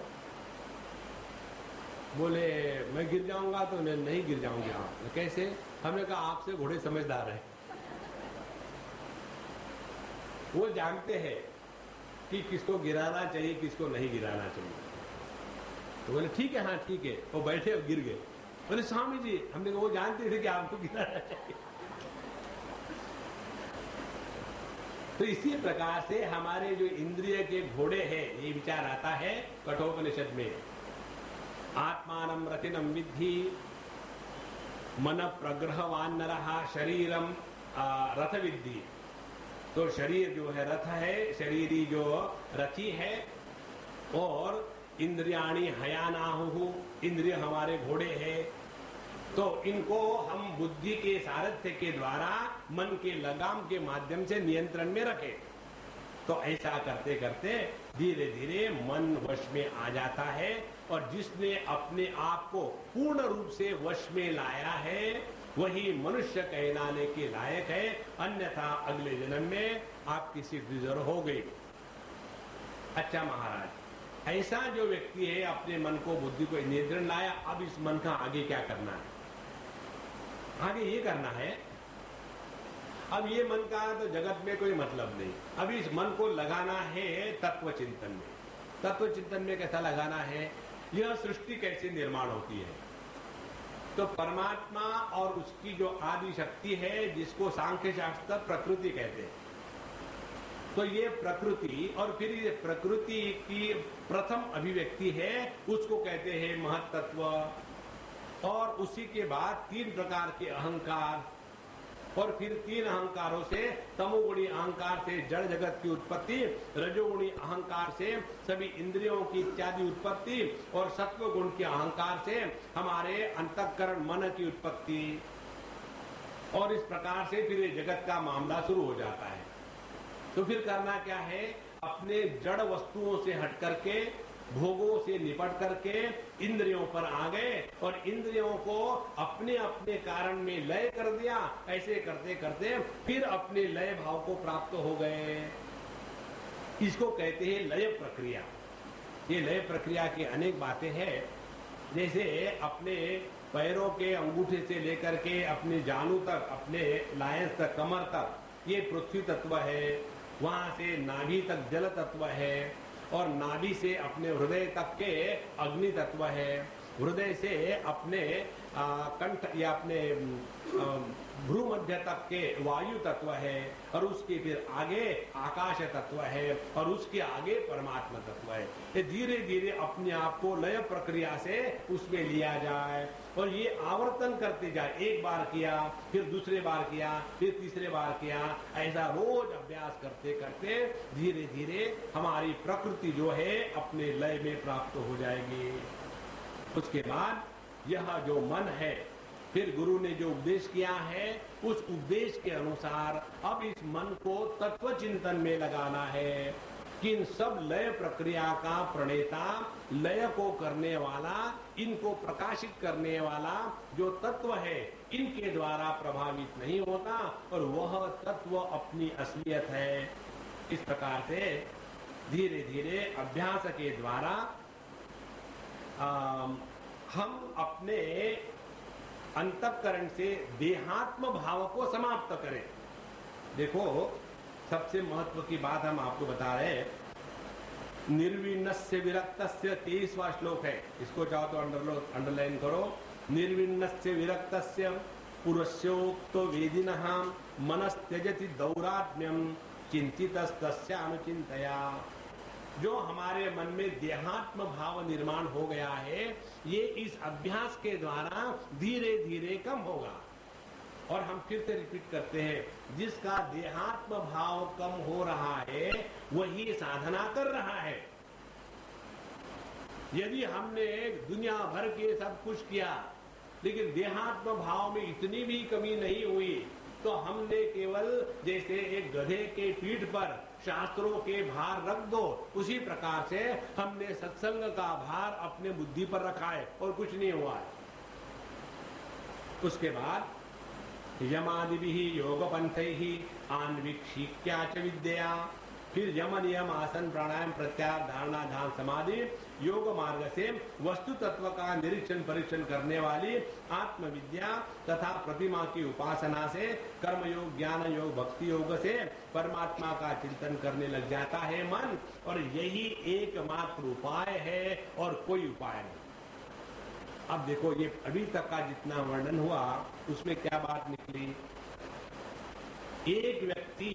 बोले मैं गिर जाऊंगा? तो नहीं गिर जाऊंगे आप। कैसे? हमने कहा आपसे घोड़े समझदार है, वो जानते हैं कि किसको गिराना चाहिए, किसको नहीं गिराना चाहिए। तो बोले ठीक है, हाँ ठीक है। वो बैठे और गिर गए। बोले स्वामी जी, हमने कहा वो जानते थे कि आपको गिराना चाहिए। तो इसी प्रकार से हमारे जो इंद्रिय के घोड़े हैं, ये विचार आता है कठोपनिषद में, आत्मानं रथिनं विद्धि मन प्रग्रहवान नरहा शरीरम रथ विद्धि। तो शरीर जो है रथ है, शरीरी जो रथी है, और इंद्रियाणी हयानाहु, इंद्रिय हमारे घोड़े हैं। तो इनको हम बुद्धि के सारथ्य के द्वारा मन के लगाम के माध्यम से नियंत्रण में रखें। तो ऐसा करते करते धीरे धीरे मन वश में आ जाता है, और जिसने अपने आप को पूर्ण रूप से वश में लाया है वही मनुष्य कहलाने के लायक है, अन्यथा अगले जन्म में आपकी सीट रिजर्व हो गई। अच्छा महाराज, ऐसा जो व्यक्ति है अपने मन को, बुद्धि को नियंत्रण लाया, अब इस मन का आगे क्या करना है? आगे ये करना है, अब ये मन का तो जगत में कोई मतलब नहीं। अब इस मन को लगाना है तत्व चिंतन में। तत्व चिंतन में कैसा लगाना है? यह सृष्टि कैसे निर्माण होती है? तो परमात्मा और उसकी जो आदि शक्ति है, जिसको सांख्य शास्त्र प्रकृति कहते हैं, तो ये प्रकृति, और फिर ये प्रकृति की प्रथम अभिव्यक्ति है, उसको कहते हैं महत्तत्व। और उसी के बाद 3 प्रकार के अहंकार, और फिर 3 अहंकारों से, तमोगुणी अहंकार से जड़ जगत की उत्पत्ति, रजोगुणी अहंकार से सभी इंद्रियों की इत्यादि उत्पत्ति, और सत्व गुण के अहंकार से हमारे अंतःकरण मन की उत्पत्ति। और इस प्रकार से फिर ये जगत का मामला शुरू हो जाता है। तो फिर करना क्या है? अपने जड़ वस्तुओं से हट करके, भोगों से निपट करके इंद्रियों पर आ गए, और इंद्रियों को अपने अपने कारण में लय कर दिया। ऐसे करते करते फिर अपने लय भाव को प्राप्त हो गए। इसको कहते हैं लय प्रक्रिया। ये लय प्रक्रिया की अनेक बातें हैं, जैसे अपने पैरों के अंगूठे से लेकर के अपने जानु तक, अपने लायंस तक, कमर तक, ये पृथ्वी तत्व है। वहां से नाभि तक जल तत्व है, और नाभि से अपने हृदय तक के अग्नि तत्व है। हृदय से अपने कंठ या अपने भ्रू मध्य तक के वायु तत्व है, और उसके फिर आगे आकाश तत्व है, और उसके आगे परमात्मा तत्व है। ये धीरे धीरे अपने आप को लय प्रक्रिया से उसमें लिया जाए, और ये आवर्तन करते जाए। एक बार किया, फिर दूसरे बार किया, फिर तीसरे बार किया, ऐसा रोज अभ्यास करते करते धीरे धीरे हमारी प्रकृति जो है अपने लय में प्राप्त हो जाएगी। उसके बाद यह जो मन है, फिर गुरु ने जो उपदेश किया है, उस उपदेश के अनुसार अब इस मन को तत्व चिंतन में लगाना है कि इन सब लय प्रक्रिया का प्रणेता, लय को करने वाला, इनको प्रकाशित करने वाला जो तत्व है, इनके द्वारा प्रभावित नहीं होता, और वह तत्व अपनी असलियत है। इस प्रकार से धीरे धीरे अभ्यास के द्वारा हम अपने अंतःकरण से देहात्म भाव को समाप्त करें। देखो, सबसे महत्व की बात हम आपको बता रहे हैं। निर्विण्णस्य विरक्तस्य 23वां श्लोक है, इसको चाहो तो अंडरलाइन करो। निर्विण्णस्य विरक्तस्य पुरुषोक्तो वेदिनः मनस्त्यजति दौरात्म्यम चिंतितस्तस्य अनुचिंतया। जो हमारे मन में देहात्म भाव निर्माण हो गया है, ये इस अभ्यास के द्वारा धीरे धीरे कम होगा। और हम फिर से रिपीट करते हैं, जिसका देहात्म भाव कम हो रहा है वही साधना कर रहा है। यदि हमने दुनिया भर के सब कुछ किया, लेकिन देहात्म भाव में इतनी भी कमी नहीं हुई तो हमने केवल जैसे एक गधे के पीठ पर शास्त्रों के भार रख दो, उसी प्रकार से हमने सत्संग का भार अपने बुद्धि पर रखा है और कुछ नहीं हुआ है। उसके बाद यमादिभिः योगपंथैः आन्वीक्षिक्या च विद्या, फिर यम नियम आसन प्राणायाम प्रत्याहार धारणा ध्यान समाधि योग मार्ग से वस्तु तत्व का निरीक्षण परीक्षण करने वाली आत्मविद्या तथा प्रतिमा की उपासना से कर्म योग ज्ञान योग भक्ति योग से परमात्मा का चिंतन करने लग जाता है मन, और यही एकमात्र उपाय है और कोई उपाय नहीं। अब देखो ये अभी तक का जितना वर्णन हुआ उसमें क्या बात निकली। एक व्यक्ति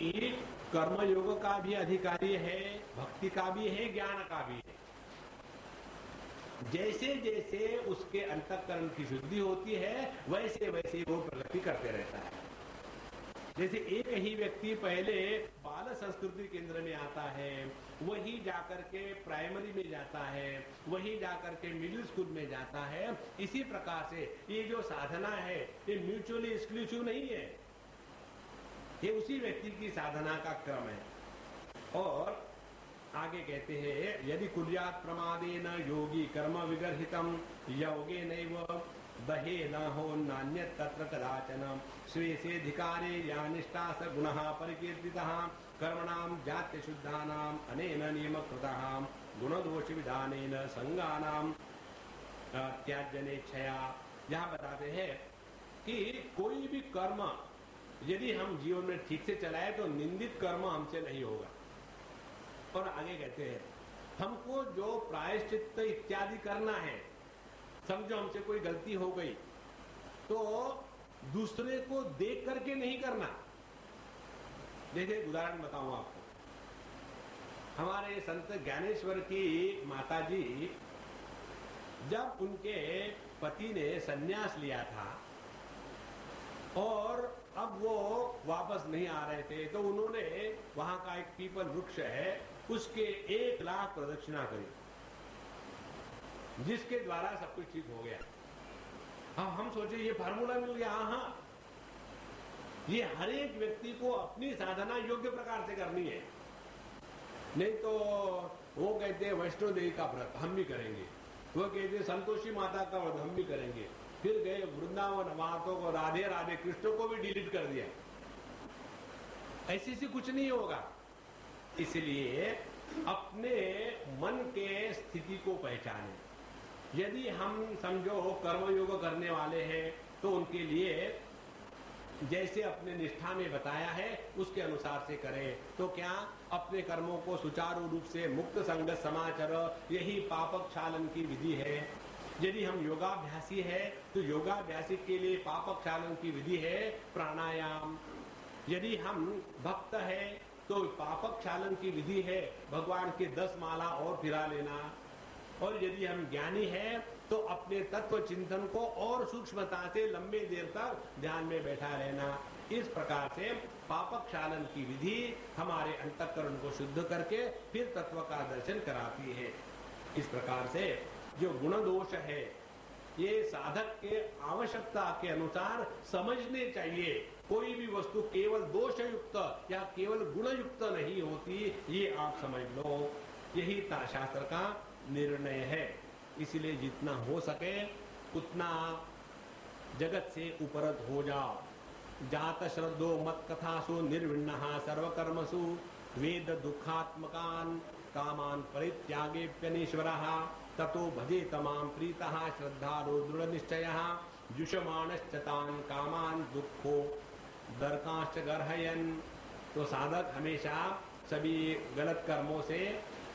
कर्म योग का भी अधिकारी है, भक्ति का भी है, ज्ञान का भी है। जैसे जैसे उसके अंतःकरण की शुद्धि होती है वैसे वैसे वो प्रगति करते रहता है। जैसे एक ही व्यक्ति पहले बाल संस्कृति केंद्र में आता है, वही जाकर के प्राइमरी में जाता है, वही जाकर के मिडिल स्कूल में जाता है, इसी प्रकार से ये जो साधना है ये म्यूचुअली एक्सक्लूसिव नहीं है, ये उसी व्यक्ति की साधना का क्रम है। और आगे कहते हैं यदि कुर्यात् प्रमादेन योगी कर्म विगर्हितम योगे नैव दहे न हो नान्यत् तत्र कदाचन स्वे से धिकारे या निष्ठा स गुणः परिकीर्तितः कर्मणां जात्य शुद्धानां अनेन नियमकृतः गुणदोष विधानेन संगानां त्याज्यनेच्छया। यहाँ बताते हैं कि कोई भी कर्म यदि हम जीवन में ठीक से चलाए तो निंदित कर्म हमसे नहीं होगा। और आगे कहते हैं हमको जो प्रायश्चित्त इत्यादि करना है, समझो हमसे कोई गलती हो गई तो दूसरे को देख करके नहीं करना। जैसे उदाहरण बताऊं आपको, हमारे संत ज्ञानेश्वर की माता जी जब उनके पति ने संन्यास लिया था और अब वो वापस नहीं आ रहे थे, तो उन्होंने वहां का एक पीपल वृक्ष है उसके 1 लाख प्रदक्षिणा करी, जिसके द्वारा सब कुछ ठीक हो गया। हाँ, हम सोचे ये फार्मूला मिल गया। हाँ, ये हर एक व्यक्ति को अपनी साधना योग्य प्रकार से करनी है। नहीं तो वो कहते हैं वैष्णो देवी का व्रत हम भी करेंगे, वो कहते हैं संतोषी माता का व्रत हम भी करेंगे, फिर गए वृंदावन, वहां तो राधे राधे कृष्ण को भी डिलीट कर दिया। ऐसे से कुछ नहीं होगा। इसलिए अपने मन के स्थिति को पहचाने। यदि हम समझो कर्मयोग करने वाले हैं तो उनके लिए जैसे अपने निष्ठा में बताया है उसके अनुसार से करें, तो क्या अपने कर्मों को सुचारू रूप से मुक्त संगत समाचर, यही पापक क्षालन की विधि है। यदि हम योगाभ्यासी है तो योगाभ्यासी के लिए पापक क्षालन की विधि है प्राणायाम। यदि हम भक्त है तो पापक क्षालन की विधि है भगवान के 10 माला और फिरा लेना। और यदि हम ज्ञानी है तो अपने तत्व चिंतन को और सूक्ष्मता से लंबे देर तक ध्यान में बैठा रहना। इस प्रकार से पापक क्षालन की विधि हमारे अंतःकरण को शुद्ध करके फिर तत्व का दर्शन कराती है। इस प्रकार से जो गुण दोष है ये साधक के आवश्यकता के अनुसार समझने चाहिए। कोई भी वस्तु केवल दोष युक्त या केवल गुण युक्त नहीं होती, ये आप समझ लो। यही शास्त्र का निर्णय है। इसलिए जितना हो सके उतना जगत से उपरत हो जाओ। जात श्रद्धो मत कथासु निर्विण्णः सर्वकर्मसु वेद दुखात्मकान कामान परित्यागेप्यनीश्वरः ततो भजे तमाम प्रीतः श्रद्धारो दृढ़ निश्चयः जुषमाणश्चतान कामान दुखो दरकाश्च गर्हयन। तो साधक हमेशा सभी गलत कर्मों से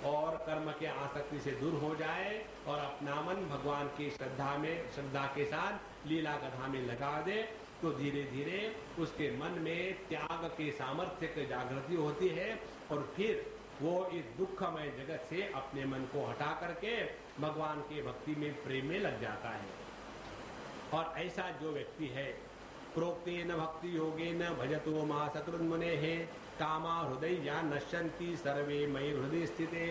और कर्म के आसक्ति से दूर हो जाए और अपना मन भगवान की श्रद्धा के साथ लीला कथा में लगा दे, तो धीरे धीरे उसके मन में त्याग के सामर्थ्य की जागृति होती है और फिर वो इस दुखमय जगत से अपने मन को हटा करके भगवान के भक्ति में प्रेम में लग जाता है। और ऐसा जो व्यक्ति है प्रोक्तेन भक्ति योगेन भजतो मा सकृन्मुनेः कामा हृदय या नश्यन्ति सर्वे मयि हृदय स्थिते।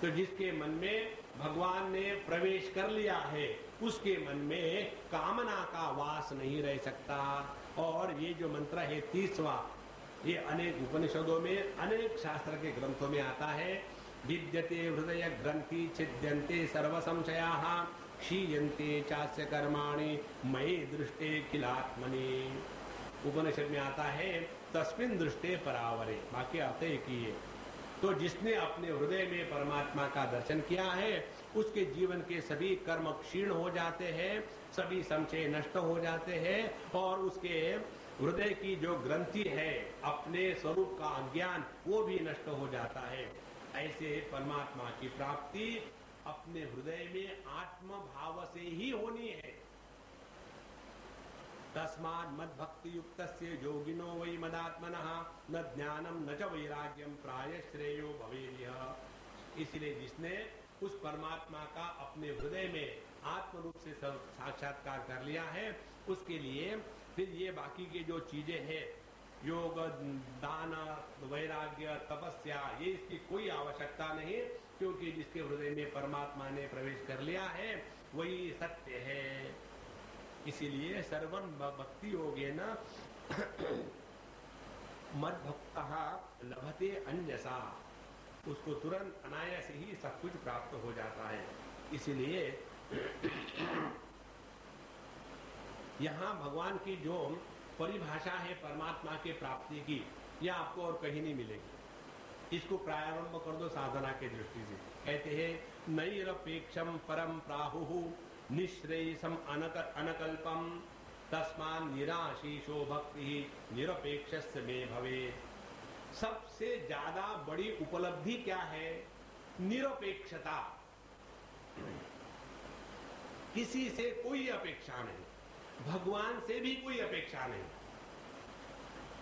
तो जिसके मन में भगवान ने प्रवेश कर लिया है उसके मन में कामना का वास नहीं रह सकता। और ये जो मंत्र है 30वां, ये अनेक उपनिषदों में, अनेक शास्त्र के ग्रंथों में आता है। विद्यते हृदय ग्रंथि छिद्यन्ते सर्व संशयाः क्षीयन्ते चास्य कर्माणि मयि दृष्टे खिलात्मनि। उपनिषद में आता है तस्मिन् दृष्टे परावरे, बाकी अर्थ एक ही है। तो जिसने अपने हृदय में परमात्मा का दर्शन किया है उसके जीवन के सभी कर्म क्षीण हो जाते हैं, सभी संशय नष्ट हो जाते हैं और उसके हृदय की जो ग्रंथि है अपने स्वरूप का अज्ञान वो भी नष्ट हो जाता है। ऐसे परमात्मा की प्राप्ति अपने हृदय में आत्म भाव से ही होनी है। तस्मात् मद्भक्ति युक्तस्य योगिनो वै मदात्मनः न ज्ञानम न च वैराग्यम प्राय श्रेयो भवेदिह। इसलिए जिसने उस परमात्मा का अपने हृदय में आत्म रूप से साक्षात्कार कर लिया है उसके लिए फिर ये बाकी के जो चीजें हैं, योग, दान, वैराग्य, तपस्या, ये इसकी कोई आवश्यकता नहीं, क्योंकि जिसके हृदय में परमात्मा ने प्रवेश कर लिया है वही सत्य है। इसीलिए सर्वं भक्ति योगेन मद भक्तः लभते अन्यसा, उसको तुरंत अनायास ही सब कुछ प्राप्त हो जाता है। इसीलिए यहाँ भगवान की जो परिभाषा है परमात्मा के प्राप्ति की, यह आपको और कहीं नहीं मिलेगी। इसको प्रारंभ कर दो साधना के दृष्टि से। कहते हैं नैरपेक्षम परम प्राहुः निःश्रेयसम अनकल्पम तस्मान् निराशीषो भक्ति निरपेक्षस्य मे भवेत्। सबसे ज्यादा बड़ी उपलब्धि क्या है? निरपेक्षता। किसी से कोई अपेक्षा नहीं, भगवान से भी कोई अपेक्षा नहीं।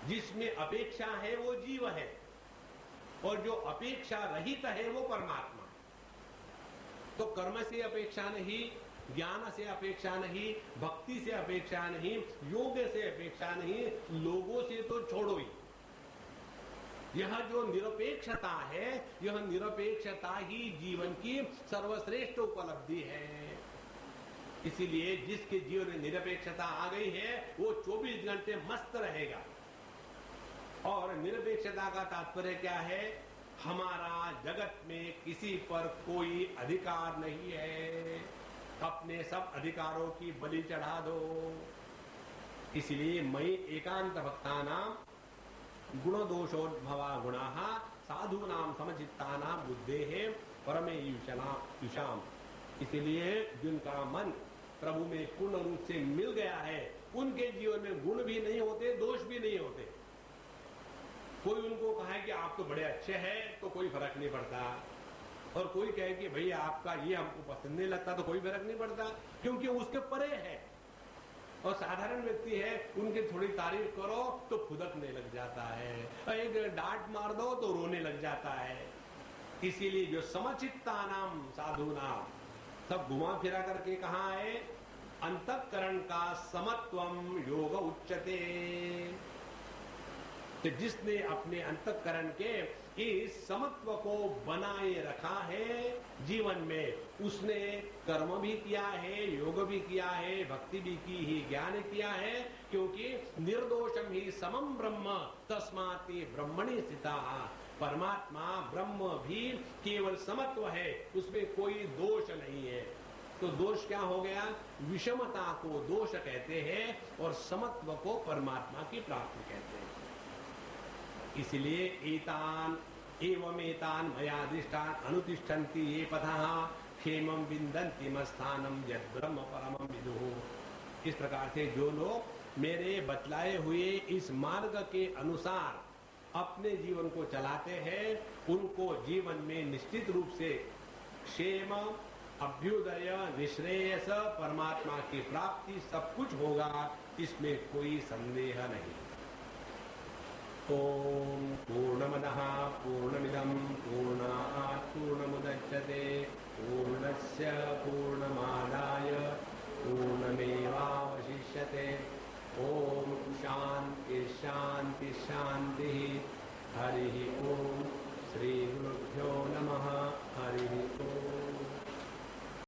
जिसमें अपेक्षा है वो जीव है और जो अपेक्षा रहित है वो परमात्मा। तो कर्म से अपेक्षा नहीं, ज्ञान से अपेक्षा नहीं, भक्ति से अपेक्षा नहीं, योग से अपेक्षा नहीं, लोगों से तो छोड़ो ही। यह जो निरपेक्षता है, यह निरपेक्षता ही जीवन की सर्वश्रेष्ठ उपलब्धि है। इसीलिए जिसके जीवन में निरपेक्षता आ गई है वो 24 घंटे मस्त रहेगा। और निरपेक्षता का तात्पर्य क्या है? हमारा जगत में किसी पर कोई अधिकार नहीं है, अपने सब अधिकारों की बलि चढ़ा दो। इसलिए मयि एकांत भक्तानां गुण दोषोद्भवा गुणाः साधूनां समचित्तानां बुद्धेः परमे युषाम। इसलिए जिनका मन प्रभु में पूर्ण रूप से मिल गया है उनके जीवन में गुण भी नहीं होते, दोष भी नहीं होते। कोई उनको कहे कि आप तो बड़े अच्छे हैं तो कोई फर्क नहीं पड़ता, और कोई कहे कि भाई आपका ये हमको पसंद नहीं लगता तो कोई फर्क नहीं पड़ता, क्योंकि उसके परे है। और साधारण व्यक्ति है, उनकी थोड़ी तारीफ करो तो फुदकने लग जाता है, एक डांट मार दो तो रोने लग जाता है। इसीलिए जो समचित्तानाम साधुनाम, सब घुमा फिरा करके कहा है अंतःकरण का समत्वम योग उच्चते। तो जिसने अपने अंतःकरण के इस समत्व को बनाए रखा है जीवन में, उसने कर्म भी किया है, योग भी किया है, भक्ति भी की ही, ज्ञान किया है, क्योंकि निर्दोषम ही समम ब्रह्म तस्माति ब्रह्मणि स्थिताः। परमात्मा ब्रह्म भी केवल समत्व है, उसमें कोई दोष नहीं है। तो दोष क्या हो गया? विषमता को दोष कहते हैं और समत्व को परमात्मा की प्राप्ति कहते हैं। इसलिए एतान एवं एतान मया दृष्टान अनुतिष्ठन्ति ये पथः क्षेमं विन्दन्ति मस्थानम यद् ब्रह्म परमं विदुः। इस प्रकार से जो लोग मेरे बतलाए हुए इस मार्ग के अनुसार अपने जीवन को चलाते हैं, उनको जीवन में निश्चित रूप से क्षेम, अभ्युदय, निश्रेयस, परमात्मा की प्राप्ति सब कुछ होगा, इसमें कोई संदेह नहीं। ओम पूर्णमदः पूर्णमिदं पूर्णात् पूर्णमुदच्यते पूर्णस्य पूर्णमादाय पूर्णमेवावशिष्यते। ओम शांति शांति शांति। हरि ओम। श्री